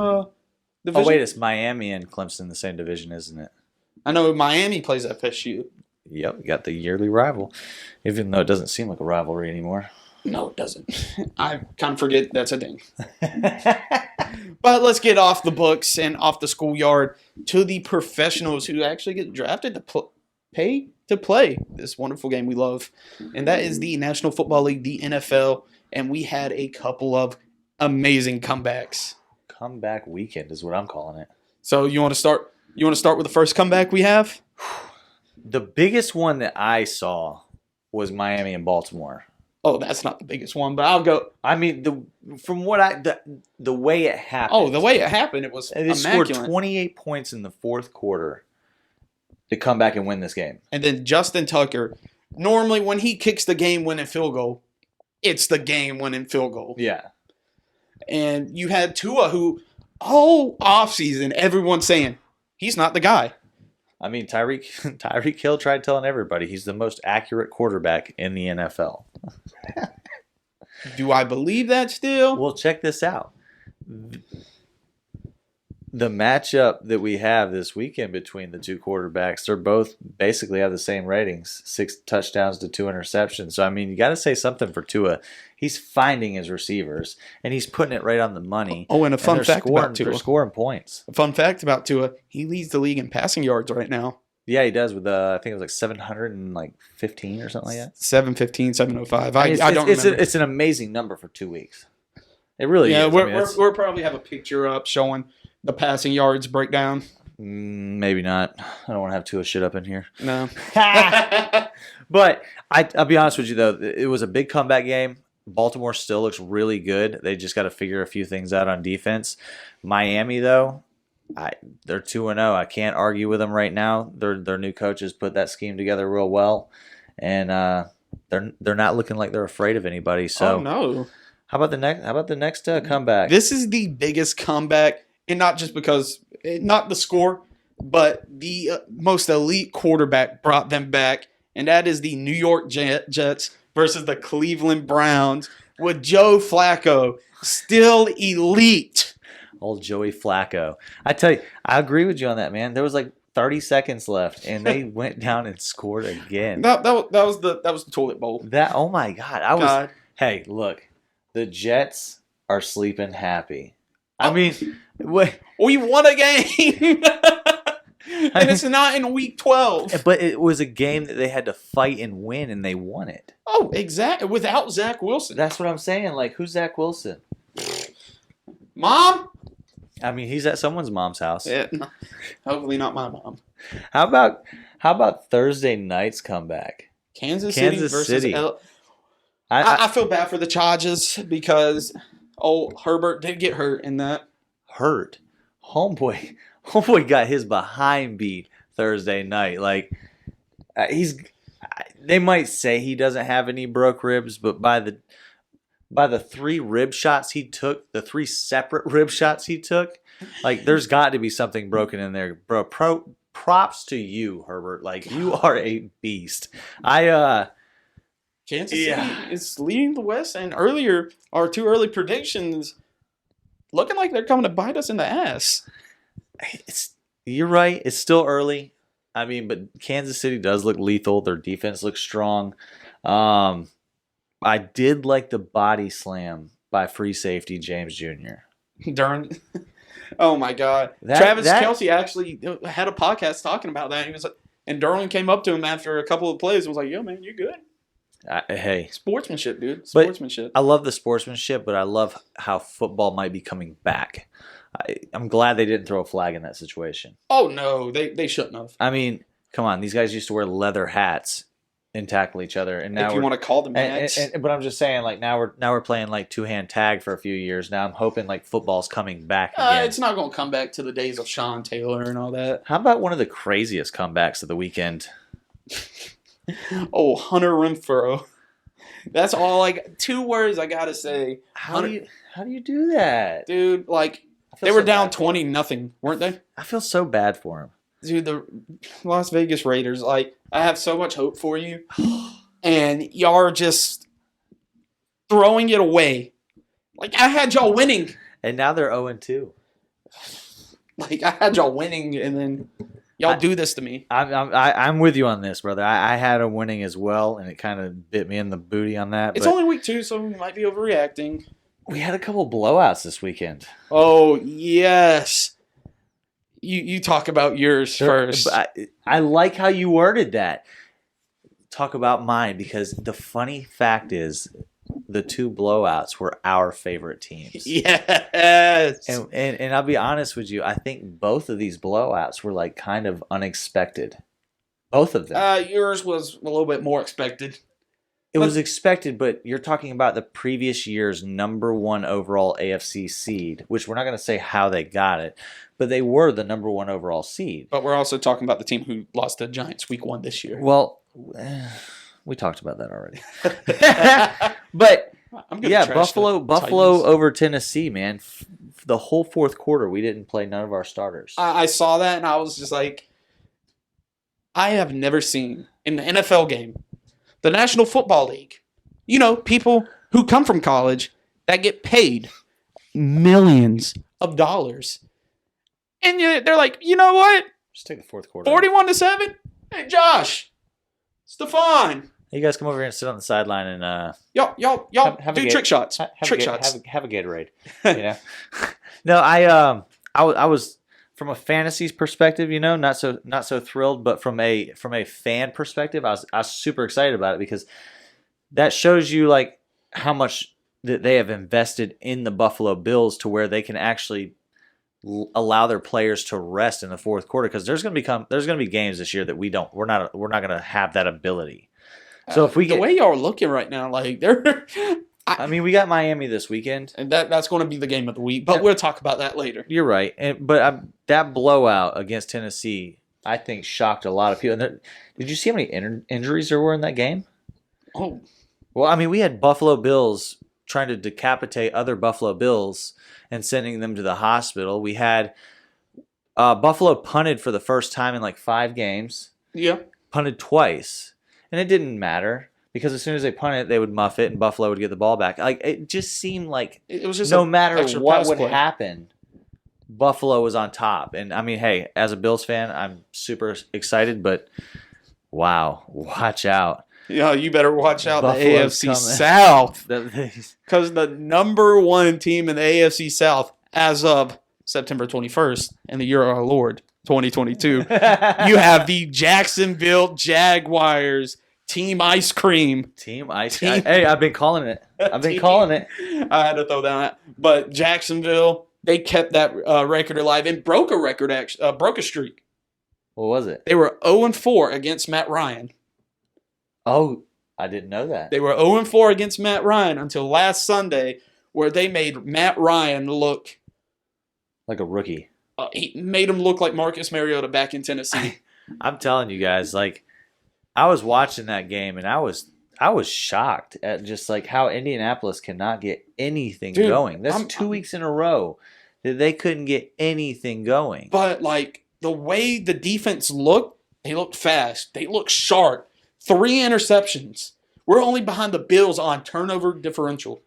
[SPEAKER 4] Division?
[SPEAKER 5] Oh, wait, it's Miami and Clemson in the same division, isn't it?
[SPEAKER 4] I know Miami plays FSU.
[SPEAKER 5] Yep, you got the yearly rival, even though it doesn't seem like a rivalry anymore.
[SPEAKER 4] No, it doesn't. I kind of forget that's a thing. But let's get off the books and off the schoolyard to the professionals who actually get drafted to pay to play this wonderful game we love. And that is the National Football League, the NFL. And we had a couple of amazing comebacks.
[SPEAKER 5] Comeback weekend is what I'm calling it.
[SPEAKER 4] So you want to start with the first comeback we have?
[SPEAKER 5] The biggest one that I saw was Miami and Baltimore.
[SPEAKER 4] Oh, that's not the biggest one, but I'll go.
[SPEAKER 5] The way it happened.
[SPEAKER 4] Oh, the way it happened, it was
[SPEAKER 5] immaculate. They scored 28 points in the 4th quarter to come back and win this game.
[SPEAKER 4] And then Justin Tucker, normally when he kicks the game-winning field goal, it's the game-winning field goal.
[SPEAKER 5] Yeah.
[SPEAKER 4] And you had Tua, who all offseason, everyone's saying, he's not the guy.
[SPEAKER 5] Tyreek Hill tried telling everybody he's the most accurate quarterback in the NFL.
[SPEAKER 4] Do I believe that still?
[SPEAKER 5] Well, check this out. The matchup that we have this weekend between the two quarterbacks, they're both basically have the same ratings, 6 touchdowns to 2 interceptions. So, you got to say something for Tua. He's finding his receivers, and he's putting it right on the money.
[SPEAKER 4] Oh, and a fun fact about Tua.
[SPEAKER 5] They're scoring points.
[SPEAKER 4] A fun fact about Tua, he leads the league in passing yards right now.
[SPEAKER 5] Yeah, he does with, I think it was like 715 or something like that.
[SPEAKER 4] 715, 705. I don't remember.
[SPEAKER 5] It's an amazing number for 2 weeks. It really is.
[SPEAKER 4] Yeah, we'll probably have a picture up showing the passing yards breakdown.
[SPEAKER 5] Maybe not. I don't want to have Tua shit up in here.
[SPEAKER 4] No.
[SPEAKER 5] But I'll be honest with you, though. It was a big comeback game. Baltimore still looks really good. They just got to figure a few things out on defense. Miami, though, they're 2-0. I can't argue with them right now. Their new coaches put that scheme together real well. And they're not looking like they're afraid of anybody. So,
[SPEAKER 4] oh, no.
[SPEAKER 5] How about the next comeback?
[SPEAKER 4] This is the biggest comeback, and not just because not the score, but the most elite quarterback brought them back, and that is the New York Jets versus the Cleveland Browns with Joe Flacco still elite.
[SPEAKER 5] Old Joey Flacco. I tell you, I agree with you on that, man. There was like 30 seconds left, and they went down and scored again.
[SPEAKER 4] That was the toilet bowl.
[SPEAKER 5] Oh my God. Hey, look, the Jets are sleeping happy. I mean,
[SPEAKER 4] we won a game. And it's not in week 12.
[SPEAKER 5] But it was a game that they had to fight and win, and they won it.
[SPEAKER 4] Oh, exactly. Without Zach Wilson.
[SPEAKER 5] That's what I'm saying. Like, who's Zach Wilson?
[SPEAKER 4] Mom?
[SPEAKER 5] I mean, he's at someone's mom's house.
[SPEAKER 4] Yeah, hopefully not my mom.
[SPEAKER 5] How about Thursday night's comeback?
[SPEAKER 4] Kansas City versus
[SPEAKER 5] City.
[SPEAKER 4] I feel bad for the Chargers because Herbert did get hurt in that.
[SPEAKER 5] Hurt? Homeboy got his behind beat Thursday night. Like, they might say he doesn't have any broke ribs, but by the 3 rib shots he took, the 3 separate rib shots he took, like, there's got to be something broken in there, bro. Props to you, Herbert. Like, you are a beast.
[SPEAKER 4] Kansas City is leading the West, and earlier, our 2 early predictions looking like they're coming to bite us in the ass.
[SPEAKER 5] You're right. It's still early. I mean, but Kansas City does look lethal. Their defense looks strong. I did like the body slam by free safety James Jr.
[SPEAKER 4] Darn. Oh, my God. Travis Kelce actually had a podcast talking about that. He was like, and Darwin came up to him after a couple of plays and was like, yo, man, you good?
[SPEAKER 5] Hey.
[SPEAKER 4] Sportsmanship, dude. Sportsmanship.
[SPEAKER 5] I love the sportsmanship, but I love how football might be coming back. I'm glad they didn't throw a flag in that situation.
[SPEAKER 4] Oh, no. They shouldn't have.
[SPEAKER 5] I mean, come on. These guys used to wear leather hats and tackle each other, and now
[SPEAKER 4] if you want to call them hats.
[SPEAKER 5] But I'm just saying, like, now we're playing like 2-hand tag for a few years. Now I'm hoping like football's coming back again.
[SPEAKER 4] It's not going to come back to the days of Sean Taylor and all that.
[SPEAKER 5] How about one of the craziest comebacks of the weekend?
[SPEAKER 4] Hunter Renfrow. That's all. Like 2 words I gotta say.
[SPEAKER 5] How do you do that,
[SPEAKER 4] dude? Like they were down 20-0, weren't they?
[SPEAKER 5] I feel so bad for him.
[SPEAKER 4] Dude, the Las Vegas Raiders, like, I have so much hope for you. And y'all are just throwing it away. Like, I had y'all winning.
[SPEAKER 5] And now they're 0-2.
[SPEAKER 4] Like, I had y'all winning, and then y'all do this to me.
[SPEAKER 5] I'm with you on this, brother. I had them winning as well, and it kind of bit me in the booty on that.
[SPEAKER 4] It's only week 2, so we might be overreacting.
[SPEAKER 5] We had a couple blowouts this weekend.
[SPEAKER 4] Oh, yes. You talk about yours first.
[SPEAKER 5] I like how you worded that. Talk about mine, because the funny fact is the 2 blowouts were our favorite teams.
[SPEAKER 4] Yes.
[SPEAKER 5] And I'll be honest with you, I think both of these blowouts were like kind of unexpected. Both of them.
[SPEAKER 4] Yours was a little bit more expected.
[SPEAKER 5] It was expected, but you're talking about the previous year's number 1 overall AFC seed, which we're not going to say how they got it, but they were the number 1 overall seed.
[SPEAKER 4] But we're also talking about the team who lost to the Giants week 1 this year.
[SPEAKER 5] Well, we talked about that already. But yeah, Buffalo over Tennessee, man. The whole 4th quarter, we didn't play none of our starters.
[SPEAKER 4] I saw that, and I was just like, I have never seen in the NFL game, the National Football League, people who come from college that get paid millions of dollars. And they're like, you know what?
[SPEAKER 5] Just take the 4th quarter.
[SPEAKER 4] 41-7? Hey, Josh. Stefan.
[SPEAKER 5] You guys come over here and sit on the sideline and
[SPEAKER 4] y'all do trick shots.
[SPEAKER 5] Have
[SPEAKER 4] trick
[SPEAKER 5] a
[SPEAKER 4] shots.
[SPEAKER 5] Have a Gatorade. No, I was from a fantasy perspective, not so thrilled, but from a fan perspective, I was super excited about it, because that shows you like how much that they have invested in the Buffalo Bills to where they can actually allow their players to rest in the 4th quarter, because there's going to be games this year that we're not going to have that ability. So if we
[SPEAKER 4] the way y'all are looking right now, like they're.
[SPEAKER 5] I mean, we got Miami this weekend,
[SPEAKER 4] and that's going to be the game of the week. But we'll talk about that later.
[SPEAKER 5] You're right, but that blowout against Tennessee, I think, shocked a lot of people. And did you see how many injuries there were in that game?
[SPEAKER 4] Oh,
[SPEAKER 5] well, I mean, we had Buffalo Bills trying to decapitate other Buffalo Bills and sending them to the hospital. We had Buffalo punted for the first time in like 5 games.
[SPEAKER 4] Yeah,
[SPEAKER 5] punted twice. and it didn't matter because as soon as they punt it, they would muff it, and Buffalo would get the ball back. Like it just seemed like
[SPEAKER 4] It was just
[SPEAKER 5] no
[SPEAKER 4] an
[SPEAKER 5] matter
[SPEAKER 4] extra
[SPEAKER 5] what
[SPEAKER 4] pass
[SPEAKER 5] would
[SPEAKER 4] play.
[SPEAKER 5] happen, Buffalo was on top. And I mean, hey, as a Bills fan, I'm super excited, but wow, watch out.
[SPEAKER 4] Yeah, you better watch out
[SPEAKER 5] Buffalo's
[SPEAKER 4] the AFC
[SPEAKER 5] coming.
[SPEAKER 4] South.
[SPEAKER 5] The-
[SPEAKER 4] Because the number one team in the AFC South as of September 21st in the year of our Lord, 2022, you have the Jacksonville Jaguars, Team Ice Cream.
[SPEAKER 5] Team Ice.
[SPEAKER 4] Team-
[SPEAKER 5] Hey, I've been calling it. Calling it.
[SPEAKER 4] I had to throw that. But Jacksonville, they kept that record alive and broke a record, broke a streak.
[SPEAKER 5] What was it?
[SPEAKER 4] They were 0-4 against Matt Ryan.
[SPEAKER 5] Oh, I didn't know that.
[SPEAKER 4] They were 0-4 against Matt Ryan until last Sunday, where they made Matt Ryan look.
[SPEAKER 5] Like a rookie.
[SPEAKER 4] He made him look like Marcus Mariota back in Tennessee.
[SPEAKER 5] I'm telling you guys, like, I was watching that game and I was shocked at just like how Indianapolis cannot get anything
[SPEAKER 4] Dude,
[SPEAKER 5] going. That's
[SPEAKER 4] I'm-
[SPEAKER 5] 2 weeks in a row that they couldn't get anything going.
[SPEAKER 4] But, like, the way the defense looked, they looked fast. They looked sharp. 3 interceptions. We're only behind the Bills on turnover differential.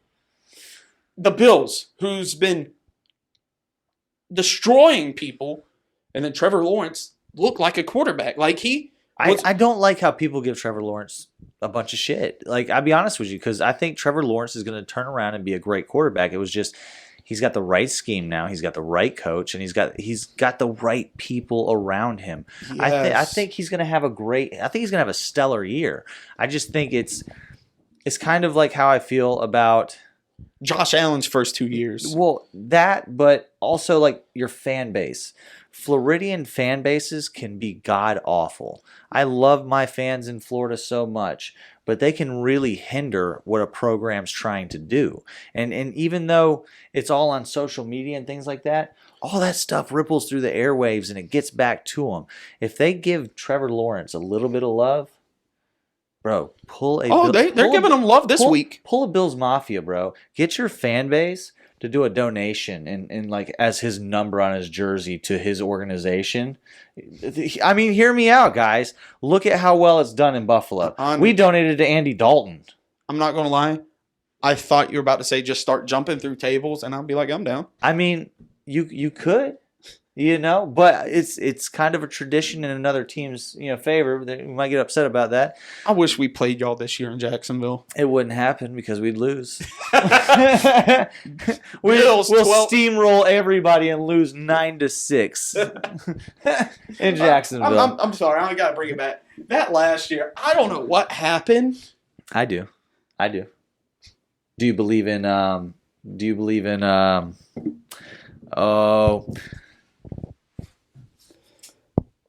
[SPEAKER 4] The Bills, who's been destroying people, and then Trevor Lawrence looked like a quarterback. Like,
[SPEAKER 5] I don't like how people give Trevor Lawrence a bunch of shit. Like, I'll be honest with you, because I think Trevor Lawrence is going to turn around and be a great quarterback. It was just he's got the right scheme now. He's got the right coach, and he's got the right people around him.
[SPEAKER 4] Yes.
[SPEAKER 5] I think he's going to have a stellar year. I just think it's kind of like how I feel about
[SPEAKER 4] Josh Allen's first 2 years.
[SPEAKER 5] well, that, but also like your fan base. Floridian fan bases can be god awful. I love my fans in Florida so much, but they can really hinder what a program's trying to do. And even though it's all on social media and things like that, all that stuff ripples through the airwaves and it gets back to them. If they give Trevor Lawrence a little bit of love, bro,
[SPEAKER 4] They're giving him love this week.
[SPEAKER 5] Pull a Bills Mafia, bro. Get your fan base to do a donation and like as his number on his jersey to his organization. I mean, hear me out, guys. Look at how well it's done in Buffalo. We donated to Andy Dalton.
[SPEAKER 4] I'm not going to lie. I thought you were about to say just start jumping through tables, and I'll be like, I'm down.
[SPEAKER 5] I mean, you could, but it's kind of a tradition in another team's favor. We might get upset about that.
[SPEAKER 4] I wish we played y'all this year in Jacksonville.
[SPEAKER 5] It wouldn't happen because we'd lose.
[SPEAKER 4] We'll
[SPEAKER 5] We'll steamroll everybody and lose 9-6 in Jacksonville.
[SPEAKER 4] I'm sorry. I got to bring it back. That last year, I don't know what happened.
[SPEAKER 5] I do. Do you believe in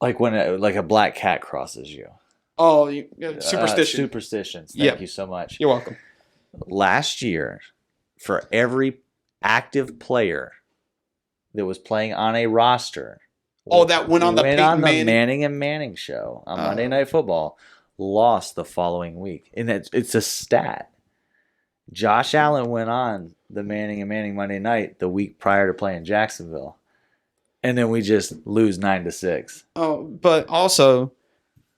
[SPEAKER 5] like when a black cat crosses you?
[SPEAKER 4] Oh, superstition.
[SPEAKER 5] Superstitions.
[SPEAKER 4] Yep.
[SPEAKER 5] Thank you so much.
[SPEAKER 4] You're welcome.
[SPEAKER 5] Last year, for every active player that was playing on a roster,
[SPEAKER 4] That went on the
[SPEAKER 5] Manning and Manning show on Monday Night Football, lost the following week. And it's a stat. Josh Allen went on the Manning and Manning Monday night the week prior to playing Jacksonville. And then we just lose 9-6.
[SPEAKER 4] Oh, but also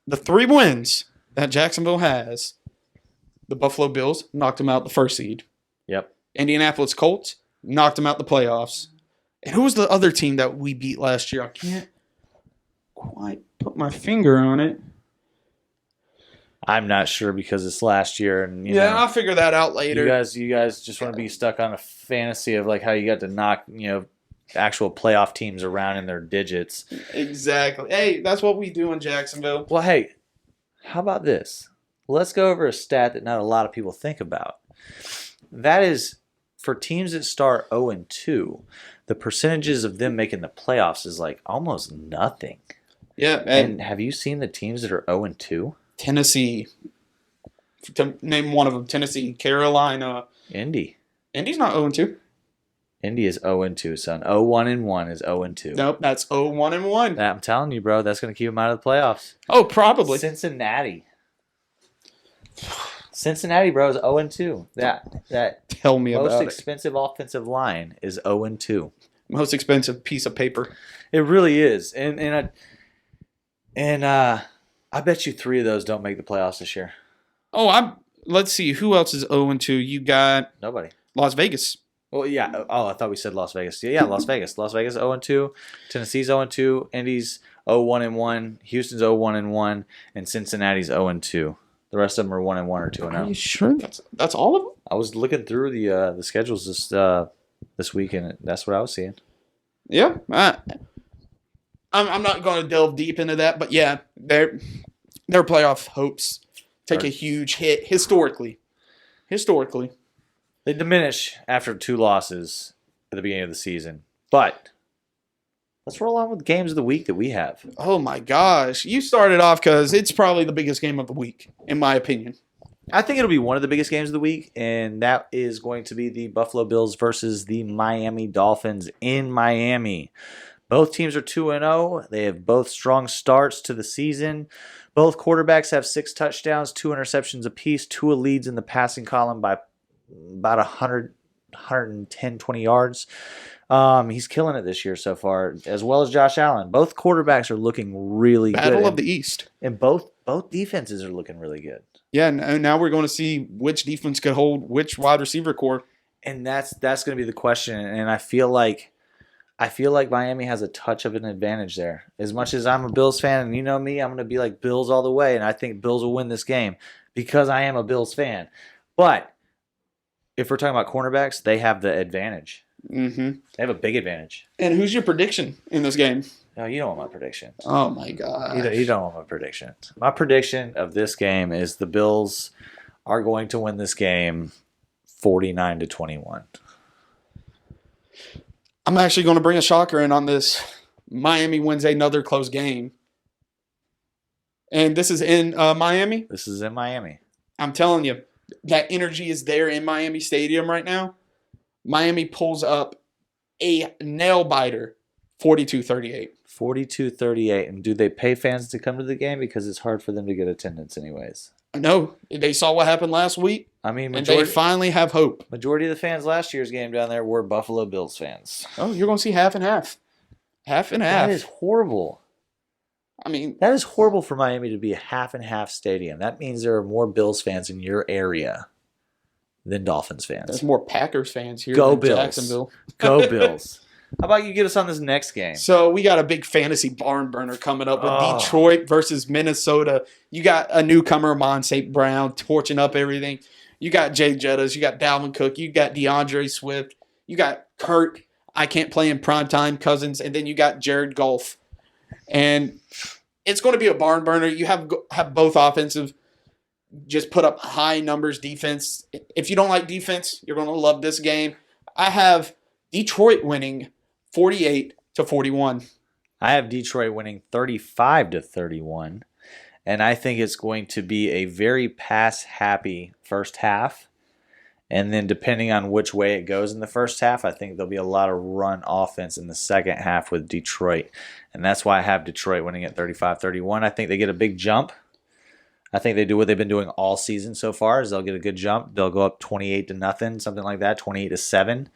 [SPEAKER 4] the 3 wins that Jacksonville has, the Buffalo Bills knocked them out the first seed.
[SPEAKER 5] Yep.
[SPEAKER 4] Indianapolis Colts knocked them out the playoffs. And who was the other team that we beat last year? I can't quite put my finger on it.
[SPEAKER 5] I'm not sure because it's last year, and
[SPEAKER 4] I'll figure that out later.
[SPEAKER 5] You guys just want to be stuck on a fantasy of like how you got to knock actual playoff teams around in their digits.
[SPEAKER 4] Exactly. Hey, that's what we do in Jacksonville.
[SPEAKER 5] Well, hey, how about this? Let's go over a stat that not a lot of people think about. That is, for teams that start 0-2, the percentages of them making the playoffs is like almost nothing.
[SPEAKER 4] Yeah,
[SPEAKER 5] and have you seen the teams that are 0-2?
[SPEAKER 4] Tennessee. To name one of them, Tennessee, Carolina.
[SPEAKER 5] Indy.
[SPEAKER 4] Indy's not 0-2.
[SPEAKER 5] Indy is 0-2, son. 0-1-1 is 0-2.
[SPEAKER 4] Nope, that's 0-1-1.
[SPEAKER 5] I'm telling you, bro, that's going to keep them out of the playoffs.
[SPEAKER 4] Oh, probably.
[SPEAKER 5] Cincinnati, bro, is 0-2. That
[SPEAKER 4] Tell me about
[SPEAKER 5] most
[SPEAKER 4] it.
[SPEAKER 5] expensive offensive line is 0-2.
[SPEAKER 4] Most expensive piece of paper.
[SPEAKER 5] It really is, and I bet you 3 of those don't make the playoffs this year.
[SPEAKER 4] Oh, let's see. Who else is 0-2? You got
[SPEAKER 5] Nobody.
[SPEAKER 4] Las Vegas.
[SPEAKER 5] Well, yeah. Oh, I thought we said Las Vegas. Yeah, Las Vegas. Las Vegas 0-2. Tennessee's 0-2. Indy's 0-1-1. Houston's 0-1-1. And Cincinnati's 0-2. The rest of them are 1-1 or 2-0.
[SPEAKER 4] Are you sure that's all of them?
[SPEAKER 5] I was looking through the schedules this week, and that's what I was seeing.
[SPEAKER 4] Yeah. I'm not going to delve deep into that, but yeah, their playoff hopes take a huge hit historically.
[SPEAKER 5] They diminish after 2 losses at the beginning of the season. But let's roll on with games of the week that we have.
[SPEAKER 4] Oh my gosh. You started off because it's probably the biggest game of the week, in my opinion.
[SPEAKER 5] I think it'll be one of the biggest games of the week, and that is going to be the Buffalo Bills versus the Miami Dolphins in Miami. Both teams are 2-0. They have both strong starts to the season. Both quarterbacks have 6 touchdowns, 2 interceptions apiece. Tua leads in the passing column by about 110, 20 yards. He's killing it this year so far, as well as Josh Allen. Both quarterbacks are looking really good.
[SPEAKER 4] Battle of the East.
[SPEAKER 5] And both defenses are looking really good.
[SPEAKER 4] Yeah, now we're going to see which defense could hold which wide receiver core.
[SPEAKER 5] And that's going to be the question. And I feel like Miami has a touch of an advantage there. As much as I'm a Bills fan, and you know me, I'm going to be like Bills all the way, and I think Bills will win this game because I am a Bills fan. But if we're talking about cornerbacks, they have the advantage.
[SPEAKER 4] Mm-hmm.
[SPEAKER 5] They have a big advantage.
[SPEAKER 4] And who's your prediction in this game?
[SPEAKER 5] No, you don't want my prediction.
[SPEAKER 4] Oh, my God.
[SPEAKER 5] You don't want my prediction. My prediction of this game is the Bills are going to win this game 49-21.
[SPEAKER 4] I'm actually going to bring a shocker in on this. Miami wins another close game. And this is in Miami?
[SPEAKER 5] This is in Miami.
[SPEAKER 4] I'm telling you, that energy is there in Miami Stadium right now. Miami pulls up a nail-biter, 42-38.
[SPEAKER 5] 42-38. And do they pay fans to come to the game? Because it's hard for them to get attendance anyways.
[SPEAKER 4] No, they saw what happened last week.
[SPEAKER 5] I mean,
[SPEAKER 4] and they finally have hope.
[SPEAKER 5] Majority of the fans last year's game down there were Buffalo Bills fans.
[SPEAKER 4] Oh, you're going to see half and half. Half and half.
[SPEAKER 5] That is horrible.
[SPEAKER 4] I mean,
[SPEAKER 5] that is horrible for Miami to be a half and half stadium. That means there are more Bills fans in your area than Dolphins fans.
[SPEAKER 4] There's more Packers fans here
[SPEAKER 5] Go
[SPEAKER 4] than
[SPEAKER 5] Bills.
[SPEAKER 4] Jacksonville.
[SPEAKER 5] Go Bills. How about you get us on this next game?
[SPEAKER 4] So we got a big fantasy barn burner coming up with Detroit versus Minnesota. You got a newcomer, Amon St. Brown, torching up everything. You got Jay Jettas. You got Dalvin Cook. You got DeAndre Swift. You got Kurt. I can't play in primetime Cousins. And then you got Jared Goff. And it's going to be a barn burner. You have both offensive. Just put up high numbers defense. If you don't like defense, you're going to love this game. I have Detroit winning 48-41.
[SPEAKER 5] I have Detroit winning 35-31. And I think it's going to be a very pass-happy first half. And then depending on which way it goes in the first half, I think there'll be a lot of run offense in the second half with Detroit. And that's why I have Detroit winning at 35-31. I think they get a big jump. I think they do what they've been doing all season so far is they'll get a good jump. They'll go up 28-0, something like that, 28-7.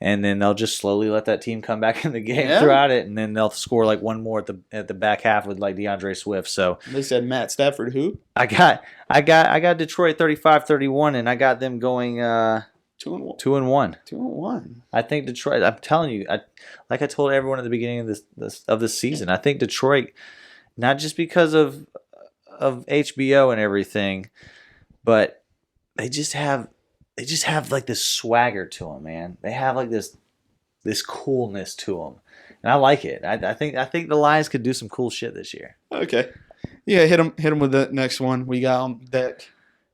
[SPEAKER 5] And then they'll just slowly let that team come back in the game throughout it, and then they'll score like one more at the back half with like DeAndre Swift. So
[SPEAKER 4] they said Matt Stafford who?
[SPEAKER 5] I got Detroit 35-31, and I got them going 2-1.
[SPEAKER 4] 2-1.
[SPEAKER 5] I think Detroit. I'm telling you, like I told everyone at the beginning of this season, I think Detroit, not just because of HBO and everything, but they just have like this swagger to them, man. They have like this coolness to them, and I like it. I think the Lions could do some cool shit this year.
[SPEAKER 4] Okay, yeah, hit them with the next one. We got on deck.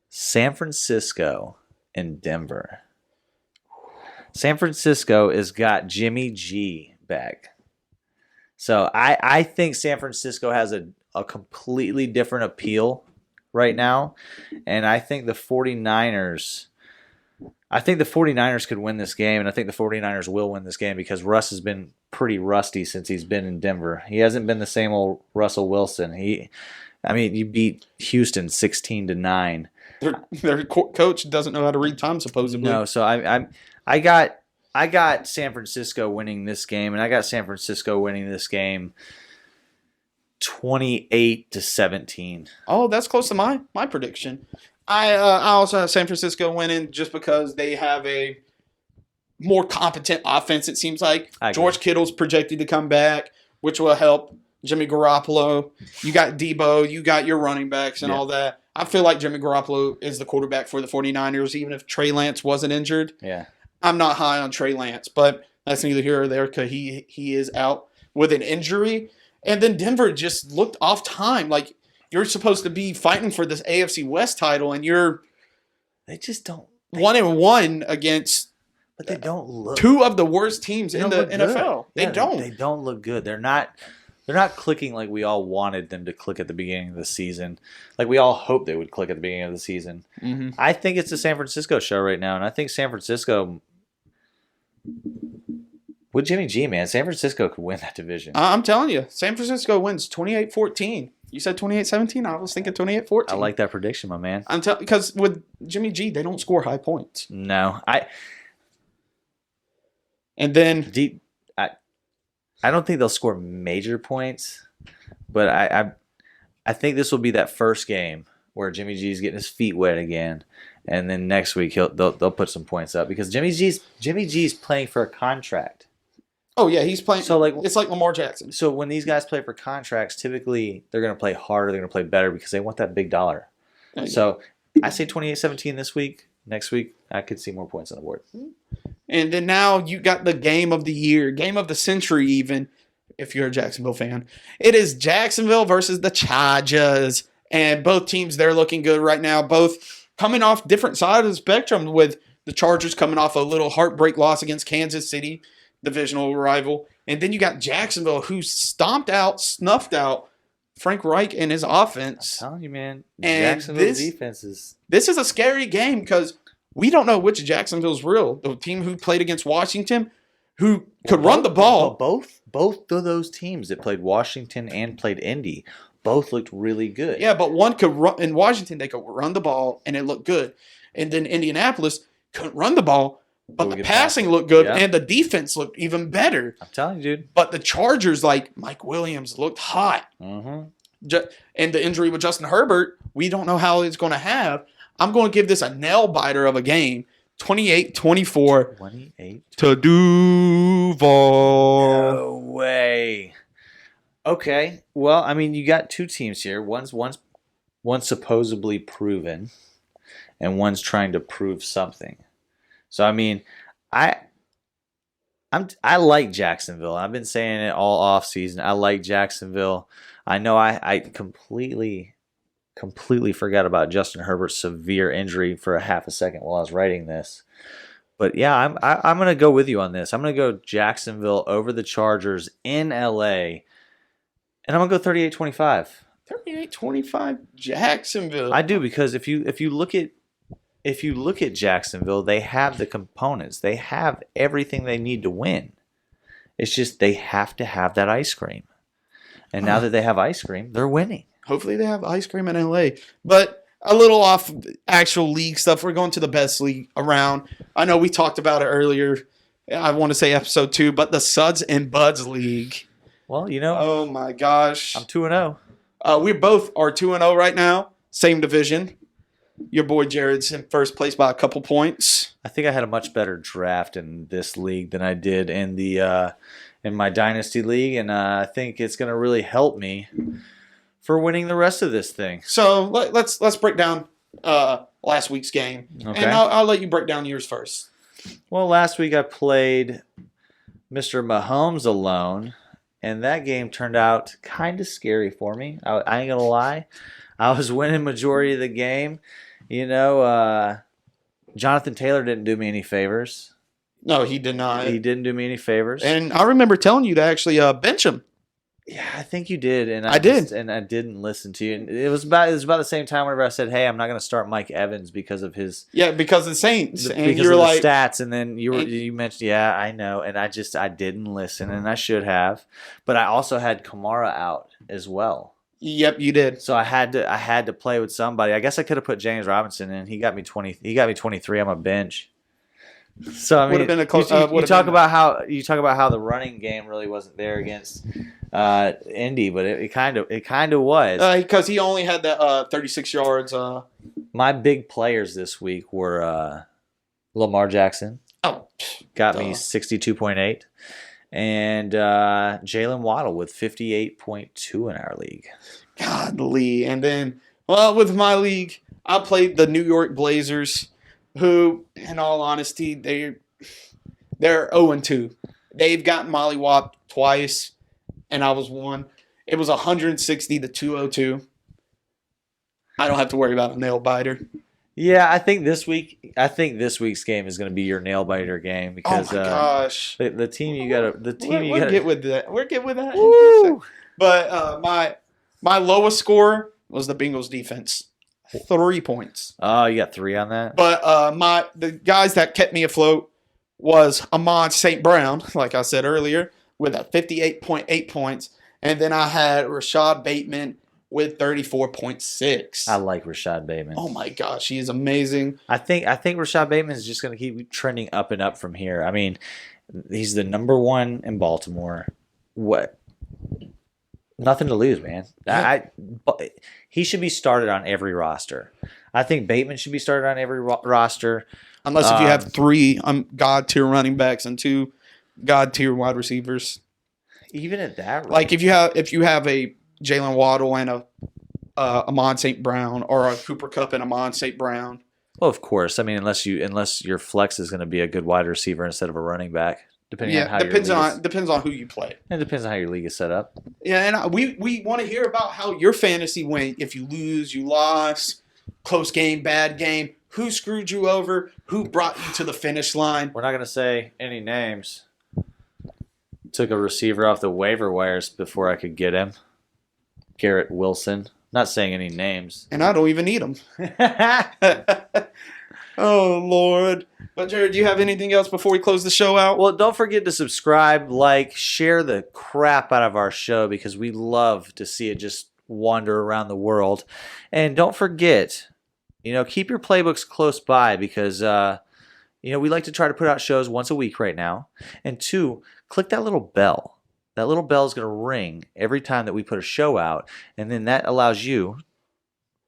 [SPEAKER 5] San Francisco and Denver. San Francisco has got Jimmy G back, so I think San Francisco has a completely different appeal right now, and I think the 49ers. I think the 49ers could win this game, and I think the 49ers will win this game because Russ has been pretty rusty since he's been in Denver. He hasn't been the same old Russell Wilson. You beat Houston 16-9.
[SPEAKER 4] Their coach doesn't know how to read time, supposedly.
[SPEAKER 5] No, so I got San Francisco winning this game, and I got San Francisco winning this game 28-17. 28-17.
[SPEAKER 4] Oh, that's close to my prediction. I also have San Francisco winning just because they have a more competent offense, it seems like. George Kittle's projected to come back, which will help Jimmy Garoppolo. You got Debo, you got your running backs and all that. I feel like Jimmy Garoppolo is the quarterback for the 49ers, even if Trey Lance wasn't injured.
[SPEAKER 5] Yeah.
[SPEAKER 4] I'm not high on Trey Lance, but that's neither here or there because he is out with an injury. And then Denver just looked off time. Like, you're supposed to be fighting for this AFC West title, and
[SPEAKER 5] they just don't.
[SPEAKER 4] 1-1 against
[SPEAKER 5] but they don't look
[SPEAKER 4] two of the worst teams in the NFL. They don't.
[SPEAKER 5] They don't look good. They're not clicking like we all wanted them to click at the beginning of the season. Like we all hoped they would click at the beginning of the season. Mm-hmm. I think it's the San Francisco show right now, and I think San Francisco with Jimmy G, man, San Francisco could win that division.
[SPEAKER 4] I'm telling you, San Francisco wins 28-14. You said 28-17. I was thinking 28-14.
[SPEAKER 5] I like that prediction, my man.
[SPEAKER 4] I'm telling because with Jimmy G, they don't score high points.
[SPEAKER 5] No,
[SPEAKER 4] and then
[SPEAKER 5] I don't think they'll score major points, but I think this will be that first game where Jimmy G's getting his feet wet again, and then next week they'll put some points up because Jimmy G's playing for a contract.
[SPEAKER 4] Oh yeah, he's playing.
[SPEAKER 5] So
[SPEAKER 4] it's like Lamar Jackson.
[SPEAKER 5] So when these guys play for contracts, typically they're going to play harder, they're going to play better because they want that big dollar. So I say 28-17 this week. Next week I could see more points on the board.
[SPEAKER 4] And then now you got the game of the year, game of the century even, if you're a Jacksonville fan. It is Jacksonville versus the Chargers. And both teams, they're looking good right now. Both coming off different sides of the spectrum with the Chargers coming off a little heartbreak loss against Kansas City, divisional rival. And then you got Jacksonville who snuffed out Frank Reich and his offense.
[SPEAKER 5] I'm telling you, man.
[SPEAKER 4] Jacksonville's
[SPEAKER 5] defense is...
[SPEAKER 4] This is a scary game because we don't know which Jacksonville's real. The team who played against Washington, who could run the ball.
[SPEAKER 5] Both of those teams that played Washington and played Indy, both looked really good.
[SPEAKER 4] Yeah, but one could run. In Washington, they could run the ball, and it looked good. And then Indianapolis couldn't run the ball, but the passing looked good, and the defense looked even better.
[SPEAKER 5] I'm telling you, dude.
[SPEAKER 4] But the Chargers, like Mike Williams, looked hot.
[SPEAKER 5] Mm-hmm.
[SPEAKER 4] And the injury with Justin Herbert, we don't know how it's going to have. I'm going to give this a nail-biter of a game. 28-24 to Duval.
[SPEAKER 5] No way. Okay. Well, I mean, you got two teams here. One's supposedly proven, and one's trying to prove something. So, I mean, I like Jacksonville. I've been saying it all off season. I like Jacksonville. I know I completely forgot about Justin Herbert's severe injury for a half a second while I was writing this. But yeah, I'm going to go with you on this. I'm going to go Jacksonville over the Chargers in LA, and I'm going to go 38-25.
[SPEAKER 4] 38-25 Jacksonville.
[SPEAKER 5] I do, because if you look at Jacksonville, they have the components. They have everything they need to win. It's just they have to have that ice cream. And now that they have ice cream, they're winning.
[SPEAKER 4] Hopefully they have ice cream in LA. But a little off actual league stuff. We're going to the best league around. I know we talked about it earlier. I want to say episode 2, but the Suds and Buds League.
[SPEAKER 5] Well, you know.
[SPEAKER 4] Oh, my gosh.
[SPEAKER 5] I'm 2-0.
[SPEAKER 4] We both are 2-0 right now. Same division. Your boy Jarod's in first place by a couple points.
[SPEAKER 5] I think I had a much better draft in this league than I did in the in my dynasty league, and I think it's going to really help me for winning the rest of this thing.
[SPEAKER 4] So let's break down last week's game,
[SPEAKER 5] okay.
[SPEAKER 4] And I'll let you break down yours first.
[SPEAKER 5] Well, last week I played Mr. Mahomes alone, and that game turned out kind of scary for me. I ain't gonna lie, I was winning majority of the game. You know, Jonathan Taylor didn't do me any favors.
[SPEAKER 4] No, he did not.
[SPEAKER 5] He didn't do me any favors.
[SPEAKER 4] And I remember telling you to actually bench him.
[SPEAKER 5] Yeah, I think you did, and
[SPEAKER 4] I did,
[SPEAKER 5] and I didn't listen to you. And it was about the same time whenever I said, "Hey, I'm not going to start Mike Evans because of his
[SPEAKER 4] because of the Saints and
[SPEAKER 5] because
[SPEAKER 4] you're
[SPEAKER 5] of
[SPEAKER 4] like
[SPEAKER 5] the stats." And then you mentioned, "Yeah, I know," and I didn't listen, and I should have. But I also had Kamara out as well.
[SPEAKER 4] Yep, you did.
[SPEAKER 5] So I had to play with somebody. I guess I could have put James Robinson in. He got me 20. He got me 23 on my bench. So I mean,
[SPEAKER 4] Would've been a close-
[SPEAKER 5] you
[SPEAKER 4] would've
[SPEAKER 5] talk
[SPEAKER 4] been-
[SPEAKER 5] about how the running game really wasn't there against Indy, but it kind of was.
[SPEAKER 4] Because he only had that 36 yards.
[SPEAKER 5] My big players this week were Lamar Jackson, got me 62.8, and Jalen Waddle with 58.2 in our league.
[SPEAKER 4] Godly. And then, well, with my league, I played the New York Blazers, who, in all honesty, they're 0-2. They've gotten mollywopped twice, and I was one. It was 160 to 202. I don't have to worry about a nail biter.
[SPEAKER 5] Yeah, I think this week's game is going to be your nail biter game because
[SPEAKER 4] oh my gosh,
[SPEAKER 5] the team you got to
[SPEAKER 4] we're good with that. We're good with that.
[SPEAKER 5] Woo!
[SPEAKER 4] But my lowest score was the Bengals defense, 3 points.
[SPEAKER 5] Oh, you got 3 on that.
[SPEAKER 4] But the guys that kept me afloat was Amon St. Brown, like I said earlier, with a 58.8 points, and then I had Rashad Bateman with 34.6.
[SPEAKER 5] I like Rashad Bateman.
[SPEAKER 4] Oh my gosh, he is amazing.
[SPEAKER 5] I think Rashad Bateman is just going to keep trending up and up from here. I mean, he's the number 1 in Baltimore. What? Nothing to lose, man.
[SPEAKER 4] Yeah.
[SPEAKER 5] He should be started on every roster. I think Bateman should be started on every roster.
[SPEAKER 4] Unless if you have 3 God-tier running backs and 2 God-tier wide receivers.
[SPEAKER 5] Even at that rate.
[SPEAKER 4] Like if you have a Jalen Waddle and a Amon St. Brown, or a Cooper Kupp and Amon St. Brown.
[SPEAKER 5] Well, of course. I mean, unless your flex is going to be a good wide receiver instead of a running back, depending on how
[SPEAKER 4] depends
[SPEAKER 5] your league
[SPEAKER 4] on depends on who you play.
[SPEAKER 5] It depends on how your league is set up.
[SPEAKER 4] Yeah, and we want to hear about how your fantasy went. If you lose, you lost, close game, bad game. Who screwed you over? Who brought you to the finish line?
[SPEAKER 5] We're not going to say any names. Took a receiver off the waiver wires before I could get him. Garrett Wilson. Not saying any names.
[SPEAKER 4] And I don't even need them. Oh, Lord. But, Jared, do you have anything else before we close the show out?
[SPEAKER 5] Well, don't forget to subscribe, like, share the crap out of our show because we love to see it just wander around the world. And don't forget, keep your playbooks close by because, we like to try to put out shows once a week right now. And 2, click that little bell. That little bell is going to ring every time that we put a show out, and then that allows you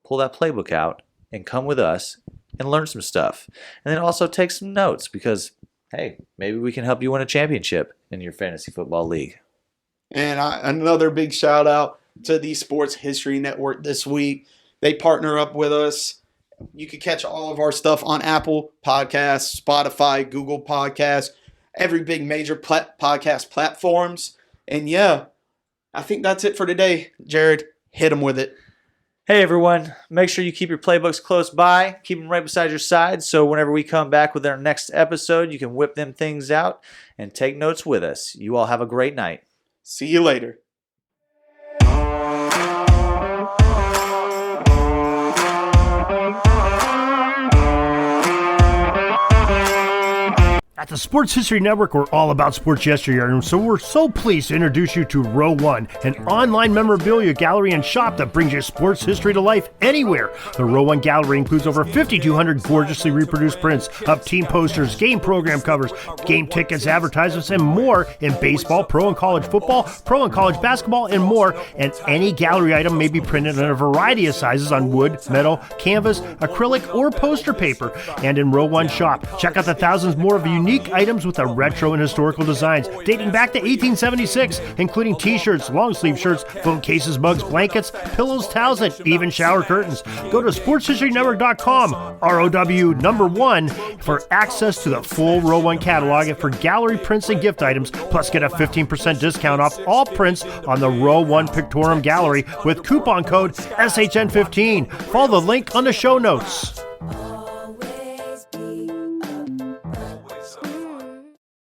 [SPEAKER 5] pull that playbook out and come with us and learn some stuff. And then also take some notes because, hey, maybe we can help you win a championship in your fantasy football league.
[SPEAKER 4] And another big shout out to the Sports History Network this week. They partner up with us. You can catch all of our stuff on Apple Podcasts, Spotify, Google Podcasts, every big major podcast platforms. And yeah, I think that's it for today. Jared, hit them with it.
[SPEAKER 5] Hey everyone, make sure you keep your playbooks close by. Keep them right beside your side so whenever we come back with our next episode, you can whip them things out and take notes with us. You all have a great night.
[SPEAKER 4] See you later.
[SPEAKER 6] At the Sports History Network, we're all about sports yesteryear, and so we're so pleased to introduce you to Row One, an online memorabilia gallery and shop that brings your sports history to life anywhere. The Row One gallery includes over 5,200 gorgeously reproduced prints of team posters, game program covers, game tickets, advertisements, and more in baseball, pro and college football, pro and college basketball, and more. And any gallery item may be printed in a variety of sizes on wood, metal, canvas, acrylic, or poster paper. And in Row One shop, check out the thousands more of unique items with a retro and historical designs dating back to 1876, including t-shirts, long sleeve shirts, phone cases, mugs, blankets, pillows, towels, and even shower curtains. Go to sportshistorynetwork.com, ROW1, for access to the full Row One catalog and for gallery prints and gift items, plus get a 15% discount off all prints on the Row One Pictorium Gallery with coupon code SHN15. Follow the link on the show notes.